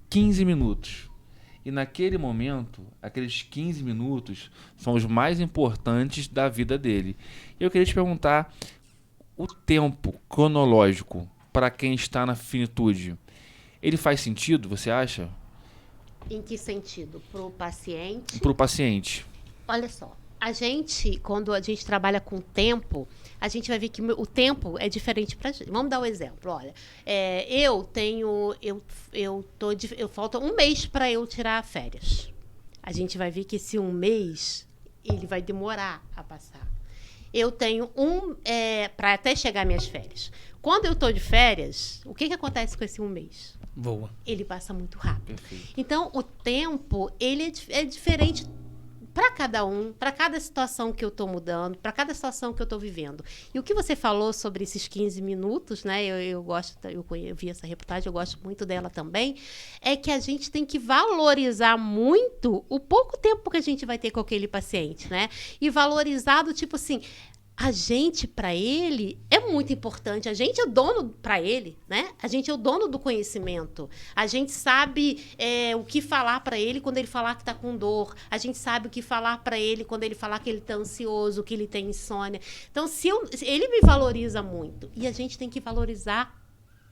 15 minutos. E naquele momento, aqueles 15 minutos são os mais importantes da vida dele. E eu queria te perguntar, o tempo cronológico para quem está na finitude, ele faz sentido, você acha? Em que sentido? Para o paciente? Para o paciente. Olha só, quando a gente trabalha com tempo, a gente vai ver que o tempo é diferente para a gente. Vamos dar um exemplo. Olha, falta um mês para eu tirar férias. A gente vai ver que esse um mês, ele vai demorar a passar. Eu tenho para até chegar minhas férias. Quando eu estou de férias, o que acontece com esse um mês? Voa. Ele passa muito rápido. Perfeito. Então, o tempo, ele é diferente para cada um, para cada situação que eu estou mudando, para cada situação que eu estou vivendo. E o que você falou sobre esses 15 minutos, né? Eu vi essa reportagem, eu gosto muito dela também, é que a gente tem que valorizar muito o pouco tempo que a gente vai ter com aquele paciente, né? E valorizar do tipo assim, a gente, para ele, é muito importante. A gente é o dono para ele, né? A gente é o dono do conhecimento. A gente sabe o que falar para ele quando ele falar que está com dor. A gente sabe o que falar para ele quando ele falar que ele está ansioso, que ele tem insônia. Então, ele me valoriza muito. E a gente tem que valorizar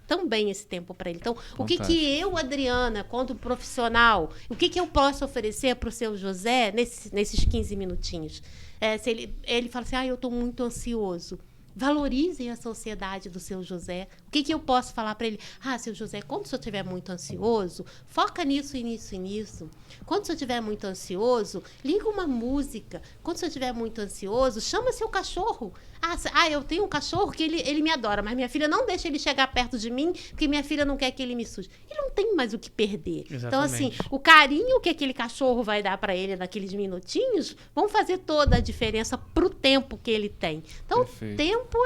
também esse tempo para ele. Então, o que eu, Adriana, quanto profissional, o que eu posso oferecer para o seu José nesses 15 minutinhos? Se ele fala assim, eu estou muito ansioso. Valorizem a sociedade do seu José. O que eu posso falar para ele? Seu José, quando o senhor estiver muito ansioso, foca nisso e nisso e nisso. Quando o senhor estiver muito ansioso, liga uma música. Quando o senhor estiver muito ansioso, chama seu cachorro. Eu tenho um cachorro que ele me adora, mas minha filha não deixa ele chegar perto de mim, porque minha filha não quer que ele me suje. Ele não tem mais o que perder. Exatamente. Então, assim, o carinho que aquele cachorro vai dar para ele naqueles minutinhos vão fazer toda a diferença pro tempo que ele tem. Então, Perfeito. O tempo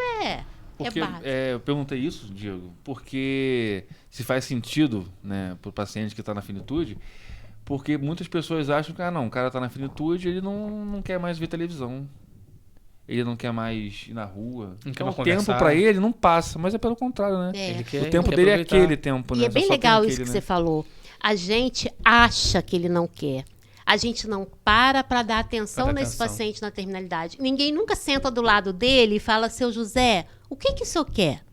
porque, básico. Eu perguntei isso, Diego, porque se faz sentido, né, para o paciente que está na finitude, Porque muitas pessoas acham que, não, o cara tá na finitude, ele não quer mais ver televisão. Ele não quer mais ir na rua. Não quer Então, mais o tempo conversar. pra ele não passa, mas é pelo contrário, né? É. Ele quer, O tempo quer dele é aproveitar. aquele tempo, né? E é bem Só tem legal aquele, isso que né? você falou. A gente acha que ele não quer. A gente não para dar atenção Pra dar nesse atenção. paciente na terminalidade. Ninguém nunca senta do lado dele e fala, seu José, o que o senhor quer?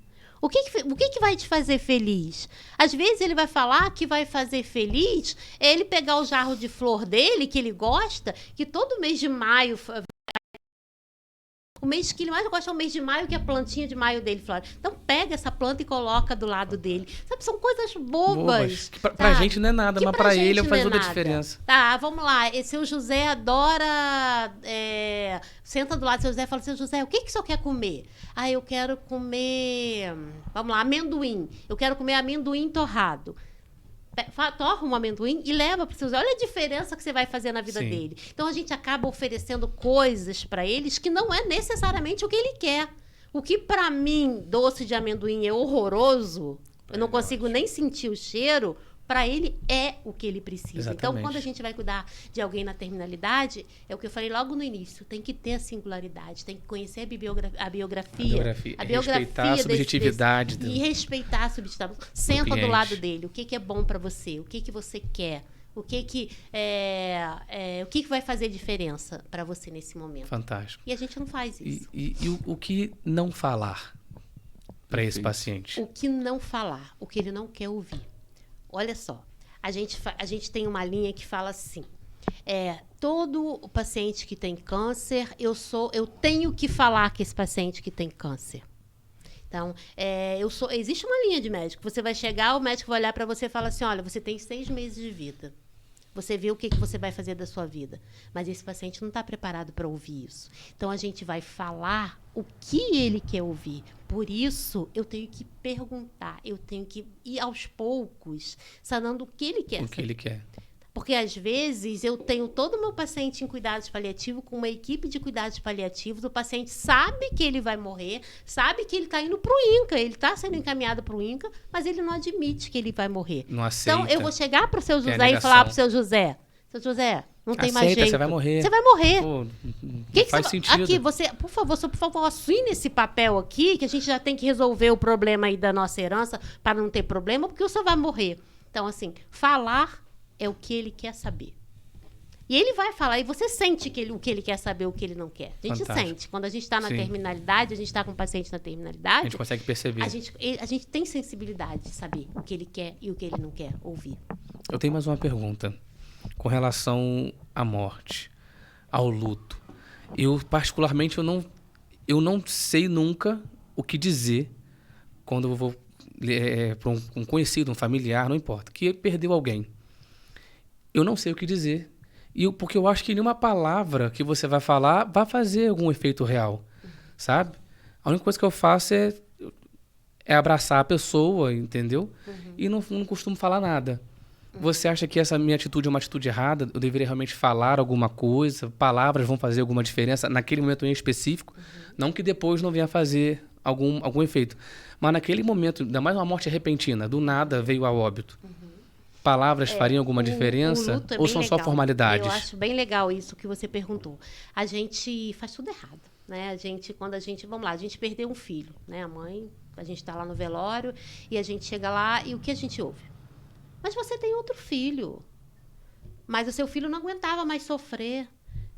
O que vai te fazer feliz? Às vezes ele vai falar que vai fazer feliz ele pegar o jarro de flor dele, que ele gosta, que todo mês de maio... O mês que ele mais gosta é o mês de maio, que é a plantinha de maio dele flora. Então pega essa planta e coloca do lado dele. Sabe, são coisas bobas. Que pra sabe? gente não é nada, Que mas pra gente ele não faz é toda a nada. diferença. Tá, vamos lá. E seu José adora... Senta do lado do seu José e fala, seu José, o que o senhor quer comer? Ah, eu quero comer... Vamos lá, amendoim. Eu quero comer amendoim torrado. Torra um amendoim e leva para o seu José. Olha a diferença que você vai fazer na vida Sim. dele. Então a gente acaba oferecendo coisas para eles que não é necessariamente o que ele quer. O que para mim doce de amendoim é horroroso, eu não consigo nem sentir o cheiro, para ele é o que ele precisa. Exatamente. Então quando a gente vai cuidar de alguém na terminalidade, é o que eu falei logo no início, tem que ter a singularidade, tem que conhecer a biografia. Respeitar a subjetividade e respeitar a subjetividade. Senta do cliente. lado dele. O que é bom para você? O que você quer? O que vai fazer diferença para você nesse momento? Fantástico. E a gente não faz isso. E o que não falar para esse Perfeito. paciente? O que não falar, o que ele não quer ouvir. Olha só, a gente tem uma linha que fala assim, todo o paciente que tem câncer, eu tenho que falar que esse paciente que tem câncer. Então, existe uma linha de médico. Você vai chegar, o médico vai olhar para você e falar assim, olha, você tem 6 meses de vida. Você vê o que você vai fazer da sua vida. Mas esse paciente não está preparado para ouvir isso. Então, a gente vai falar o que ele quer ouvir. Por isso, eu tenho que perguntar. Eu tenho que ir aos poucos, sanando o que ele quer. O que ele quer. Porque, às vezes, eu tenho todo o meu paciente em cuidados paliativos com uma equipe de cuidados paliativos. O paciente sabe que ele vai morrer, sabe que ele está indo para o INCA. Ele está sendo encaminhado para o INCA, mas ele não admite que ele vai morrer. Não aceita. Então, eu vou chegar para o seu Tem a José e negação. falar para o seu José, não tem mais Aceita, jeito. você vai morrer. Você vai morrer. Pô, Que faz você, sentido. aqui, por favor, assine esse papel aqui, que a gente já tem que resolver o problema aí da nossa herança para não ter problema, porque o senhor vai morrer. Então, assim, falar é o que ele quer saber. E ele vai falar, e você sente o que ele quer saber, o que ele não quer. A gente Fantástico. sente. Quando a gente está na Sim. terminalidade, a gente está com o paciente na A terminalidade, gente consegue perceber. a gente tem sensibilidade de saber o que ele quer e o que ele não quer ouvir. Eu tenho mais uma pergunta. Com relação à morte, ao luto. Eu, particularmente, eu não sei nunca o que dizer quando eu vou para um conhecido, um familiar, não importa, que perdeu alguém. Eu não sei o que dizer. Porque eu acho que nenhuma palavra que você vai falar vai fazer algum efeito real, sabe? A única coisa que eu faço é abraçar a pessoa, entendeu? E não costumo falar nada. Você acha que essa minha atitude é uma atitude errada? Eu deveria realmente falar alguma coisa? Palavras vão fazer alguma diferença naquele momento em específico? Não que depois não venha fazer algum efeito. Mas naquele momento, ainda mais uma morte repentina, do nada veio a óbito. Palavras fariam alguma diferença? O luto é ou bem são só legal. formalidades? Eu acho bem legal isso que você perguntou. A gente faz tudo errado, né? Vamos lá, a gente perdeu um filho, né? A mãe, a gente está lá no velório e a gente chega lá e o que a gente ouve? Mas você tem outro filho. Mas o seu filho não aguentava mais sofrer.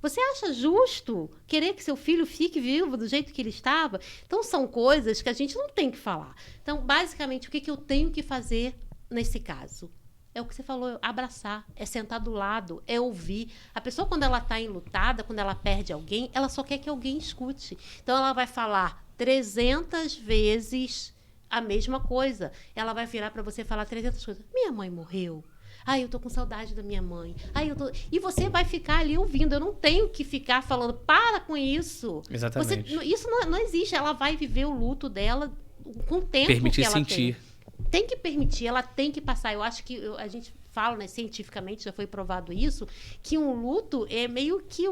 Você acha justo querer que seu filho fique vivo do jeito que ele estava? Então, são coisas que a gente não tem que falar. Então, basicamente, o que eu tenho que fazer nesse caso? É o que você falou, é abraçar, é sentar do lado, é ouvir. A pessoa, quando ela está enlutada, quando ela perde alguém, ela só quer que alguém escute. Então, ela vai falar 300 vezes a mesma coisa. Ela vai virar para você e falar 300 coisas. Minha mãe morreu. Ai, eu tô com saudade da minha mãe. E você vai ficar ali ouvindo. Eu não tenho que ficar falando, para com isso. Exatamente. Isso não existe. Ela vai viver o luto dela com o tempo Permitir que ela sentir. tem que permitir, ela tem que passar. Eu acho que a gente fala, né, cientificamente, já foi provado isso, que um luto é meio que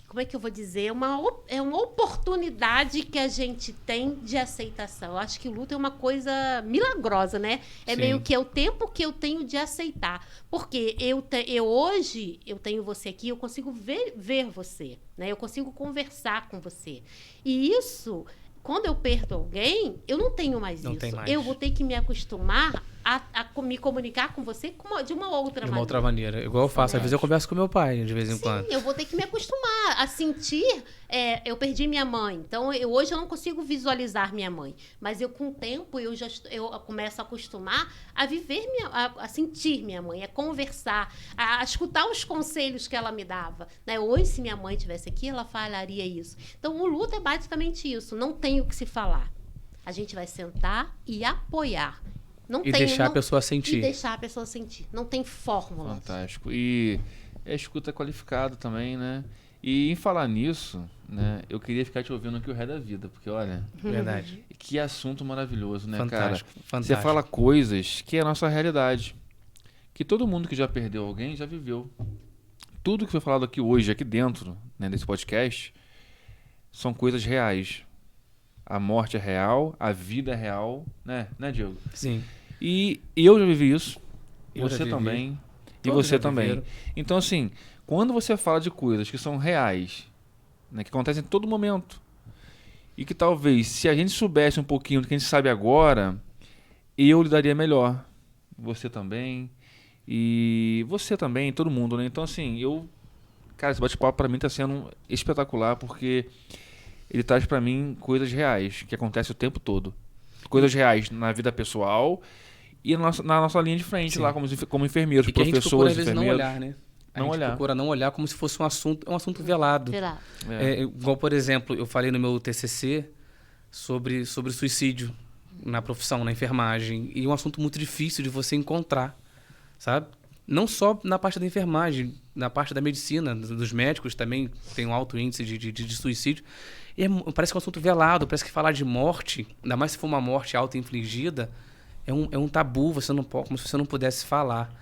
como é que eu vou dizer? É uma oportunidade que a gente tem de aceitação. Eu acho que o luto é uma coisa milagrosa, né? É Sim. meio que é o tempo que eu tenho de aceitar. Porque hoje, eu tenho você aqui, eu consigo ver você, né? Eu consigo conversar com você. E isso, quando eu perdo alguém, eu não tenho mais Não isso. tem mais. Eu vou ter que me acostumar a me comunicar com você de uma outra De uma maneira. outra maneira. Igual eu faço. Às vezes eu converso com meu pai, de vez em quando. Sim, eu vou ter que me acostumar a sentir. Eu perdi minha mãe, então hoje eu não consigo visualizar minha mãe. Mas com o tempo eu começo a acostumar a viver, a sentir minha mãe, a conversar, a escutar os conselhos que ela me dava. Né? Hoje, se minha mãe estivesse aqui, ela falaria isso. Então, o luto é basicamente isso. Não tem o que se falar. A gente vai sentar e apoiar. Deixar a pessoa sentir. E deixar a pessoa sentir. Não tem fórmula. Fantástico. E a escuta qualificada também, né? E em falar nisso, né? Eu queria ficar te ouvindo aqui o resto da vida, porque olha, Verdade. que assunto maravilhoso, né, Fantástico, cara? fantástico. Você fala coisas que é a nossa realidade, que todo mundo que já perdeu alguém já viveu. Tudo que foi falado aqui hoje, aqui dentro, né, desse podcast, são coisas reais. A morte é real, a vida é real, né, Diego? Sim. E eu já vivi isso, Eu já você vivi. também, e Todos você já também. viveram. Então, assim, quando você fala de coisas que são reais, né, que acontecem em todo momento, e que talvez, se a gente soubesse um pouquinho do que a gente sabe agora, eu lidaria melhor. Você também, e você também, todo mundo, né? Então, assim, cara, esse bate-papo pra mim tá sendo espetacular, porque ele traz pra mim coisas reais, que acontecem o tempo todo. Coisas reais na vida pessoal e na nossa linha de frente. Sim. Lá, como enfermeiros, E que a gente procura, professores, às vezes, não enfermeiros. olhar, né? A Não gente olhar. procura não olhar como se fosse um assunto velado. Sei lá. Igual, por exemplo, eu falei no meu TCC sobre suicídio na profissão, na enfermagem. E é um assunto muito difícil de você encontrar, sabe? Não só na parte da enfermagem, na parte da medicina, dos médicos também tem um alto índice de suicídio. E parece que é um assunto velado, parece que falar de morte, ainda mais se for uma morte auto-infligida, é um tabu, você não pode, como se você não pudesse falar.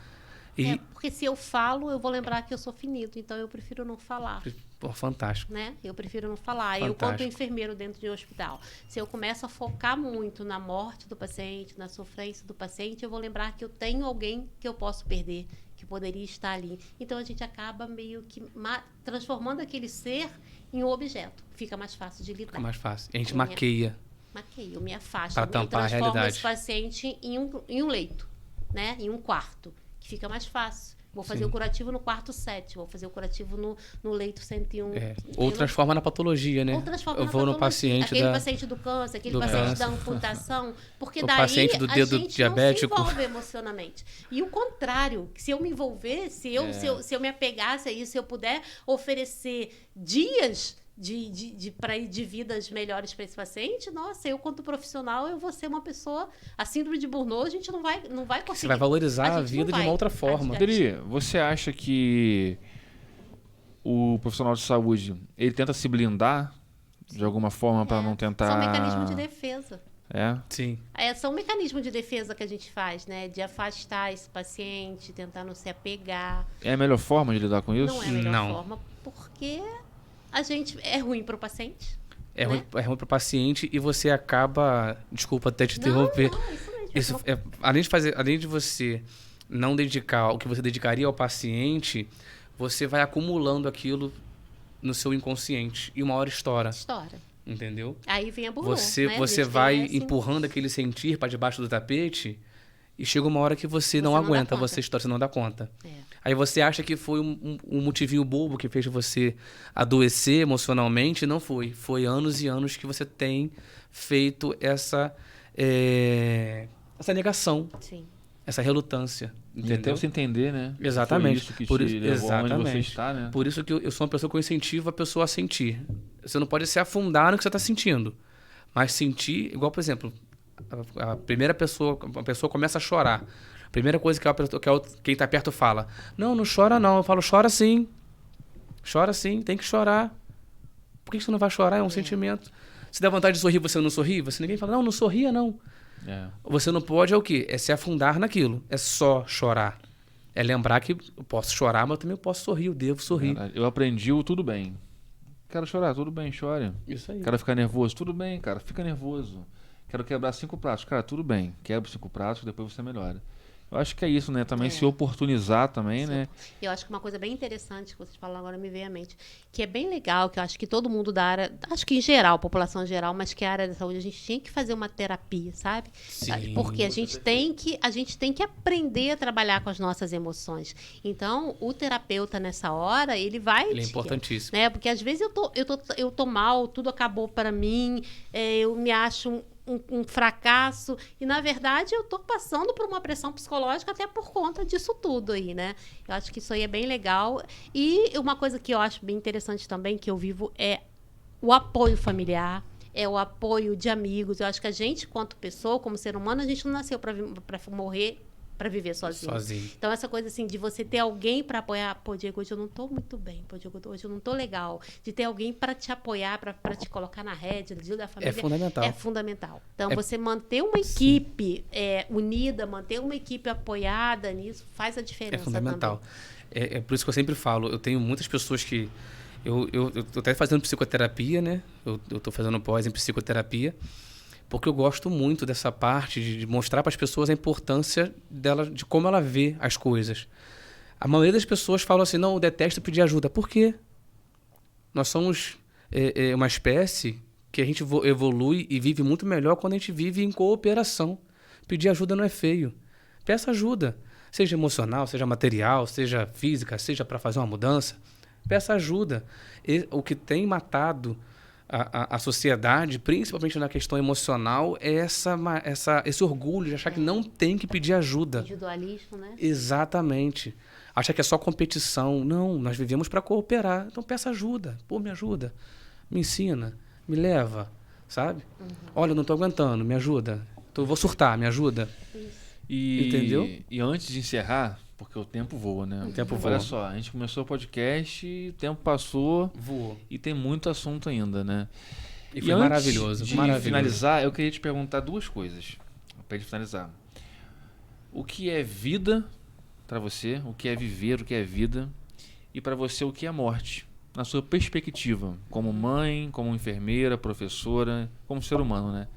E, Porque se eu falo, eu vou lembrar que eu sou finito, então eu prefiro não falar. pô, fantástico. Né? Eu prefiro não falar. Eu, quanto enfermeiro dentro de um hospital, se eu começo a focar muito na morte do paciente, na sofrência do paciente, eu vou lembrar que eu tenho alguém que eu posso perder, que poderia estar ali. Então, a gente acaba meio que transformando aquele ser em um objeto. Fica mais fácil de lidar. Fica mais fácil. A gente maqueia. Eu me afasto. Pra Eu tampar a transformo realidade. esse paciente em um leito, né? Em um quarto, que fica mais fácil. Vou fazer o curativo no quarto 7, vou fazer o curativo no leito 101. Ou transforma na patologia, né? Ou transforma eu na vou patologia. no paciente aquele paciente do câncer, aquele paciente da amputação, porque daí paciente do dedo a gente diabético. não se envolve emocionalmente. E o contrário, se eu me envolver, se eu me apegasse a isso, se eu puder oferecer dias de vidas melhores para esse paciente, nossa, eu quanto profissional, eu vou ser uma pessoa, a síndrome de Burnout, a gente não vai conseguir. Você vai valorizar a vida de uma outra forma. Adri, você acha que o profissional de saúde, ele tenta se blindar de alguma forma para não tentar... São mecanismos de defesa. Sim. São um mecanismo de defesa que a gente faz, né? De afastar esse paciente, tentar não se apegar. É a melhor forma de lidar com isso? Não é a melhor forma, porque é ruim para o paciente. É ruim para o paciente e você acaba... Desculpa até te interromper. Não, isso mesmo. Além de você não dedicar o que você dedicaria ao paciente, você vai acumulando aquilo no seu inconsciente. E uma hora estoura. Entendeu? Aí vem a burnout, Você vai empurrando aquele sentir para debaixo do tapete e chega uma hora que você não aguenta, você estoura, você não dá conta. Aí você acha que foi um motivinho bobo que fez você adoecer emocionalmente. Não foi. Foi anos e anos que você tem feito essa negação. Sim. Essa relutância. Entendeu? E até você entender, né? Exatamente. Foi isso que te levou onde você está, né? Por isso que eu sou uma pessoa que eu incentivo a pessoa a sentir. Você não pode se afundar no que você está sentindo. Mas sentir, igual, por exemplo, a pessoa começa a chorar. A primeira coisa quem está perto fala: não chora não. Eu falo: chora sim. Chora sim, tem que chorar. Por que você não vai chorar? É um sentimento. Se dá vontade de sorrir, você não sorri? Ninguém fala: não sorria não. Você não pode o quê? É se afundar naquilo. É só chorar. É lembrar que eu posso chorar, mas eu também posso sorrir, eu devo sorrir. Eu aprendi o tudo bem. Quero chorar, tudo bem, chore. Isso aí. Quero ficar nervoso, tudo bem, cara, fica nervoso. Quero quebrar 5 pratos, cara, tudo bem. Quebra 5 pratos, depois você melhora. Eu acho que é isso, né? Também se oportunizar também, né? Eu acho que uma coisa bem interessante que vocês falaram agora me veio à mente, que é bem legal, que eu acho que todo mundo da área, acho que em geral, população em geral, mas que a área da saúde, a gente tinha que fazer uma terapia, sabe? Sim. Porque a gente tem que aprender a trabalhar com as nossas emoções. Então, o terapeuta nessa hora, ele vai... Ele é importantíssimo. Né? Porque às vezes eu tô mal, tudo acabou para mim, eu me acho um fracasso, e na verdade eu tô passando por uma pressão psicológica até por conta disso tudo aí, né? Eu acho que isso aí é bem legal. E uma coisa que eu acho bem interessante também, que eu vivo, é o apoio familiar, é o apoio de amigos. Eu acho que a gente, quanto pessoa, como ser humano, a gente não nasceu para morrer, para viver sozinho. Então, essa coisa assim, de você ter alguém para apoiar, pô, Diego, hoje eu não tô muito bem, pô, Diego, hoje eu não tô legal. De ter alguém para te apoiar, para te colocar na rede, da família. É fundamental. É fundamental. Então, você manter uma equipe unida, manter uma equipe apoiada nisso, faz a diferença. É fundamental. É por isso que eu sempre falo, eu tenho muitas pessoas que... Eu tô até fazendo psicoterapia, né? Eu tô fazendo pós em psicoterapia, porque eu gosto muito dessa parte de mostrar para as pessoas a importância dela, de como ela vê as coisas. A maioria das pessoas falam assim, não, eu detesto pedir ajuda. Por quê? Nós somos uma espécie que a gente evolui e vive muito melhor quando a gente vive em cooperação. Pedir ajuda não é feio. Peça ajuda, seja emocional, seja material, seja física, seja para fazer uma mudança. Peça ajuda. O que tem matado a sociedade, principalmente na questão emocional, é esse orgulho de achar que não tem que pedir ajuda. Individualismo, né? Exatamente. Acha que é só competição. Não, nós vivemos para cooperar. Então peça ajuda. Pô, me ajuda. Me ensina. Me leva. Sabe? Olha, eu não estou aguentando. Me ajuda. Vou surtar. Me ajuda. Entendeu? E antes de encerrar, porque o tempo voa, né? O tempo Olha voa. só, a gente começou o podcast, o tempo passou. Voou. E tem muito assunto ainda, né? E foi antes maravilhoso. De finalizar, eu queria te perguntar 2 coisas. Pra gente finalizar. O que é vida pra você? O que é viver? O que é vida? E pra você, o que é morte? Na sua perspectiva, como mãe, como enfermeira, professora, como ser humano, né?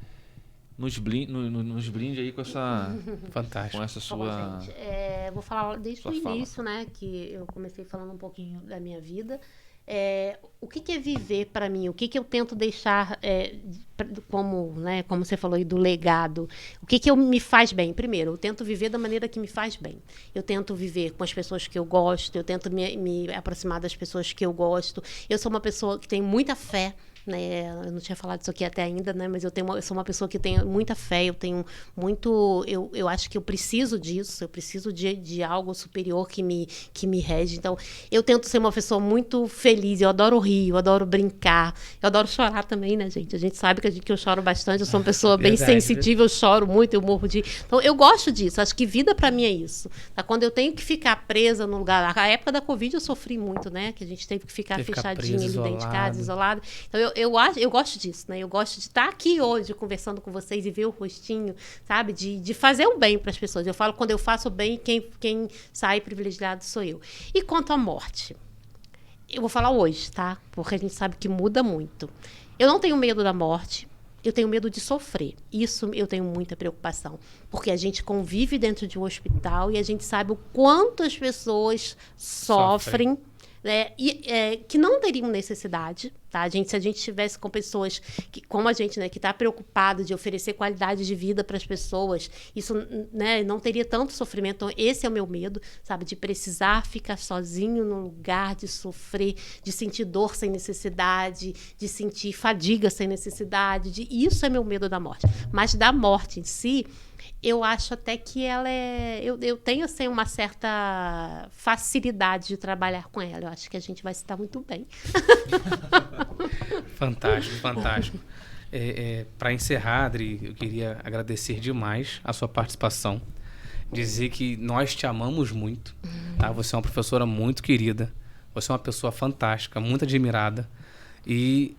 Nos brinde aí com essa... Fantástico. Com essa sua... Gente, vou falar desde o Sua início, né? Que eu comecei falando um pouquinho da minha vida. O que é viver para mim? O que eu tento deixar como você falou aí do legado? O que me faz bem? Primeiro, eu tento viver da maneira que me faz bem. Eu tento viver com as pessoas que eu gosto, eu tento me aproximar das pessoas que eu gosto. Eu sou uma pessoa que tem muita fé, né? Eu não tinha falado isso aqui até ainda, né? Mas eu sou uma pessoa que tem muita fé, eu tenho muito... Eu acho que eu preciso disso, eu preciso de algo superior que me rege. Então, eu tento ser uma pessoa muito feliz, eu adoro rir, eu adoro brincar, eu adoro chorar também, né, gente? A gente sabe que eu choro bastante, eu sou uma pessoa bem sensitiva, eu choro muito, eu morro de... Então, eu gosto disso, acho que vida pra mim é isso. Tá? Quando eu tenho que ficar presa no lugar... Na época da Covid eu sofri muito, né? Que a gente teve que ficar fechadinho ali dentro de casa, isolado. Então, eu gosto disso, né? Eu gosto de estar aqui hoje conversando com vocês e ver o rostinho, sabe? De fazer o bem para as pessoas. Eu falo, quando eu faço o bem, quem sai privilegiado sou eu. E quanto à morte? Eu vou falar hoje, tá? Porque a gente sabe que muda muito. Eu não tenho medo da morte. Eu tenho medo de sofrer. Isso eu tenho muita preocupação. Porque a gente convive dentro de um hospital e a gente sabe o quanto as pessoas sofrem. Que não teriam necessidade, tá? Se a gente estivesse com pessoas como a gente, né, que está preocupado de oferecer qualidade de vida para as pessoas, isso, né, não teria tanto sofrimento. Então, esse é o meu medo, sabe? De precisar ficar sozinho no lugar, de sofrer, de sentir dor sem necessidade, de sentir fadiga sem necessidade. Isso é meu medo da morte. Mas da morte em si, eu acho até que ela eu tenho, assim, uma certa facilidade de trabalhar com ela. Eu acho que a gente vai se dar muito bem. Fantástico, fantástico. Para encerrar, Adri, eu queria agradecer demais a sua participação. Dizer que nós te amamos muito. Tá? Você é uma professora muito querida. Você é uma pessoa fantástica, muito admirada. E,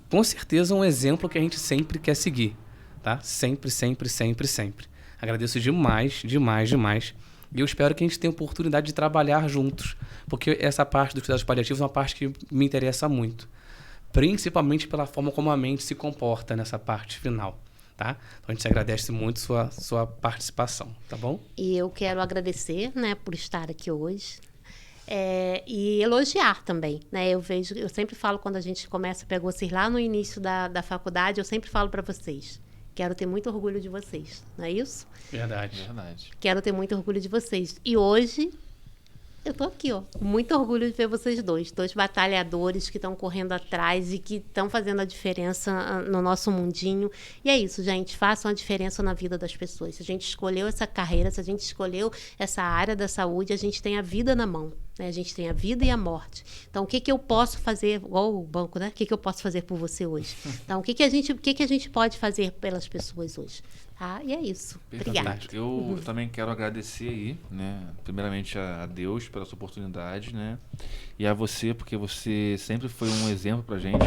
com certeza, um exemplo que a gente sempre quer seguir. Tá? Sempre, sempre, sempre, sempre. Agradeço demais, demais, demais. E eu espero que a gente tenha a oportunidade de trabalhar juntos, porque essa parte dos cuidados paliativos é uma parte que me interessa muito. principalmente pela forma como a mente se comporta nessa parte final. Tá? Então a gente agradece muito sua participação, tá bom? E eu quero agradecer, né, por estar aqui hoje. E elogiar também, né? Eu sempre falo, quando a gente pegou vocês lá no início da faculdade, eu sempre falo para vocês, quero ter muito orgulho de vocês, não é isso? Verdade. Quero ter muito orgulho de vocês. E hoje eu tô aqui, ó, com muito orgulho de ver vocês dois batalhadores que estão correndo atrás e que estão fazendo a diferença no nosso mundinho. E é isso, gente, façam a diferença na vida das pessoas. Se a gente escolheu essa carreira, se a gente escolheu essa área da saúde, a gente tem a vida na mão, né? A gente tem a vida e a morte. Então, o que eu posso fazer, igual o banco, né? O que eu posso fazer por você hoje? Então, o que a gente pode fazer pelas pessoas hoje? Tá? E é isso. Obrigada. Eu também quero agradecer aí, né? Primeiramente a Deus pela sua oportunidade, né? E a você, porque você sempre foi um exemplo pra gente.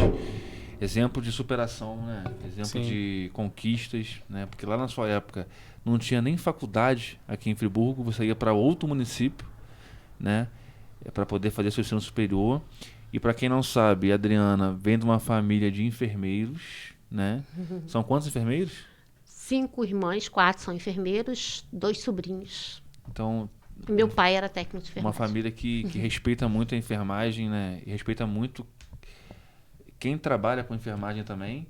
Exemplo de superação, né? Exemplo de conquistas, né? Porque lá na sua época não tinha nem faculdade aqui em Friburgo, você ia para outro município, né? Para poder fazer seu ensino superior. E para quem não sabe, a Adriana vem de uma família de enfermeiros, né? São quantos enfermeiros? 5 irmãs, 4 são enfermeiros, 2 sobrinhos. Então, meu pai era técnico de enfermagem. Uma família que respeita muito a enfermagem, né? E respeita muito quem trabalha com enfermagem também.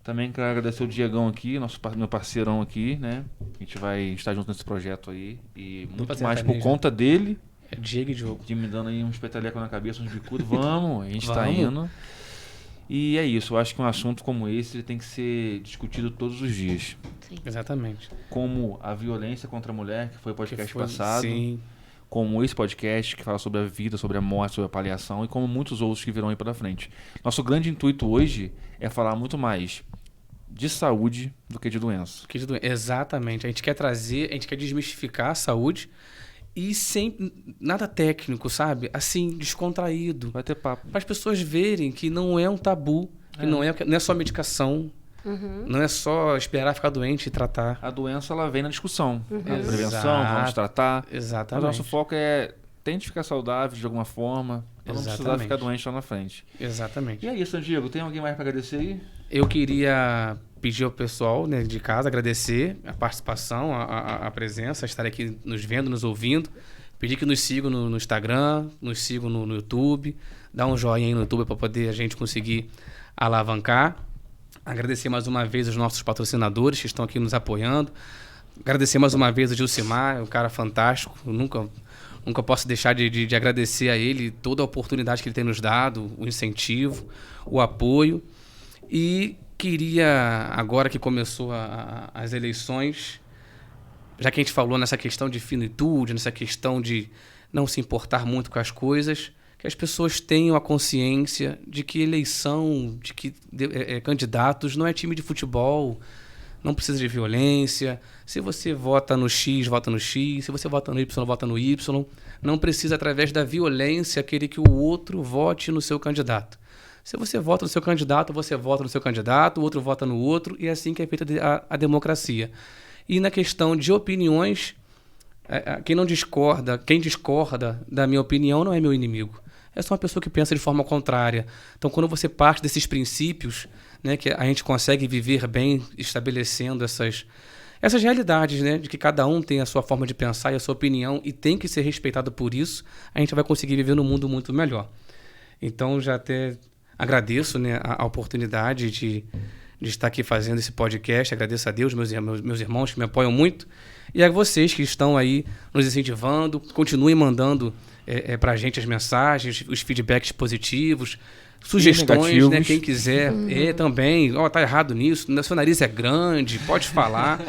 Também quero agradecer o Diegão aqui, meu parceirão aqui, né? A gente vai estar junto nesse projeto aí. E muito mais por conta dele. É Diego e Diogo. De me dando aí uns petelecos na cabeça, uns bicudos. Vamos, a gente tá indo. E é isso, eu acho que um assunto como esse ele tem que ser discutido todos os dias. Sim. Exatamente. Como a violência contra a mulher, que foi o podcast passado. Sim. Como esse podcast que fala sobre a vida, sobre a morte, sobre a paliação, e como muitos outros que virão aí pela frente. Nosso grande intuito hoje é falar muito mais de saúde do que de doença. Exatamente. A gente quer desmistificar a saúde e sem nada técnico, sabe? Assim, descontraído. Vai ter papo. Para as pessoas verem que não é um tabu, que não é só medicação, não é só esperar ficar doente e tratar. A doença, ela vem na discussão. A prevenção, vamos tratar. Exatamente. Mas o nosso foco é tente ficar saudável de alguma forma, para não precisar ficar doente lá na frente. Exatamente. E é isso, Diego. Tem alguém mais para agradecer aí? Eu queria pedir ao pessoal, né, de casa, agradecer a participação, a presença, estar aqui nos vendo, nos ouvindo. Pedir que nos sigam no Instagram, nos sigam no YouTube. Dá um joinha aí no YouTube para poder a gente conseguir alavancar. Agradecer mais uma vez os nossos patrocinadores que estão aqui nos apoiando. Agradecer mais uma vez o Gilcimar, um cara fantástico. Eu nunca posso deixar de agradecer a ele toda a oportunidade que ele tem nos dado, o incentivo, o apoio. E queria, agora que começou as eleições, já que a gente falou nessa questão de finitude, nessa questão de não se importar muito com as coisas, que as pessoas tenham a consciência de que eleição, de que candidatos não é time de futebol, não precisa de violência. Se você vota no X, vota no X. Se você vota no Y, vota no Y. Não precisa, através da violência, querer que o outro vote no seu candidato. Se você vota no seu candidato, você vota no seu candidato, o outro vota no outro, e é assim que é feita a democracia. E na questão de opiniões, quem discorda da minha opinião não é meu inimigo. É só uma pessoa que pensa de forma contrária. Então, quando você parte desses princípios, né, que a gente consegue viver bem estabelecendo essas realidades, né, de que cada um tem a sua forma de pensar e a sua opinião e tem que ser respeitado por isso, a gente vai conseguir viver num mundo muito melhor. Então, já até agradeço, né, a oportunidade de estar aqui fazendo esse podcast. Agradeço a Deus, meus irmãos que me apoiam muito, e a vocês que estão aí nos incentivando. Continuem mandando para a gente as mensagens, os feedbacks positivos, sugestões, né? Quem quiser também, tá errado nisso, seu nariz é grande, pode falar,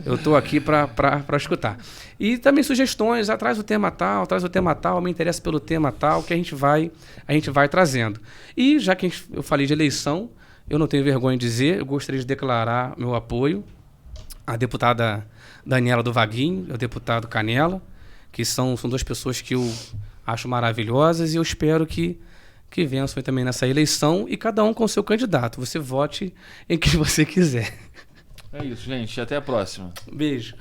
eu estou aqui para escutar. E também sugestões, traz o tema tal, me interessa pelo tema tal, que a gente vai trazendo. E já que eu falei de eleição, eu não tenho vergonha de dizer, eu gostaria de declarar meu apoio à deputada Daniela do Vaguinho e ao deputado Canela, que são duas pessoas que eu acho maravilhosas, e eu espero que vençam também nessa eleição, e cada um com o seu candidato. Você vote em quem você quiser. É isso, gente. Até a próxima. Beijo.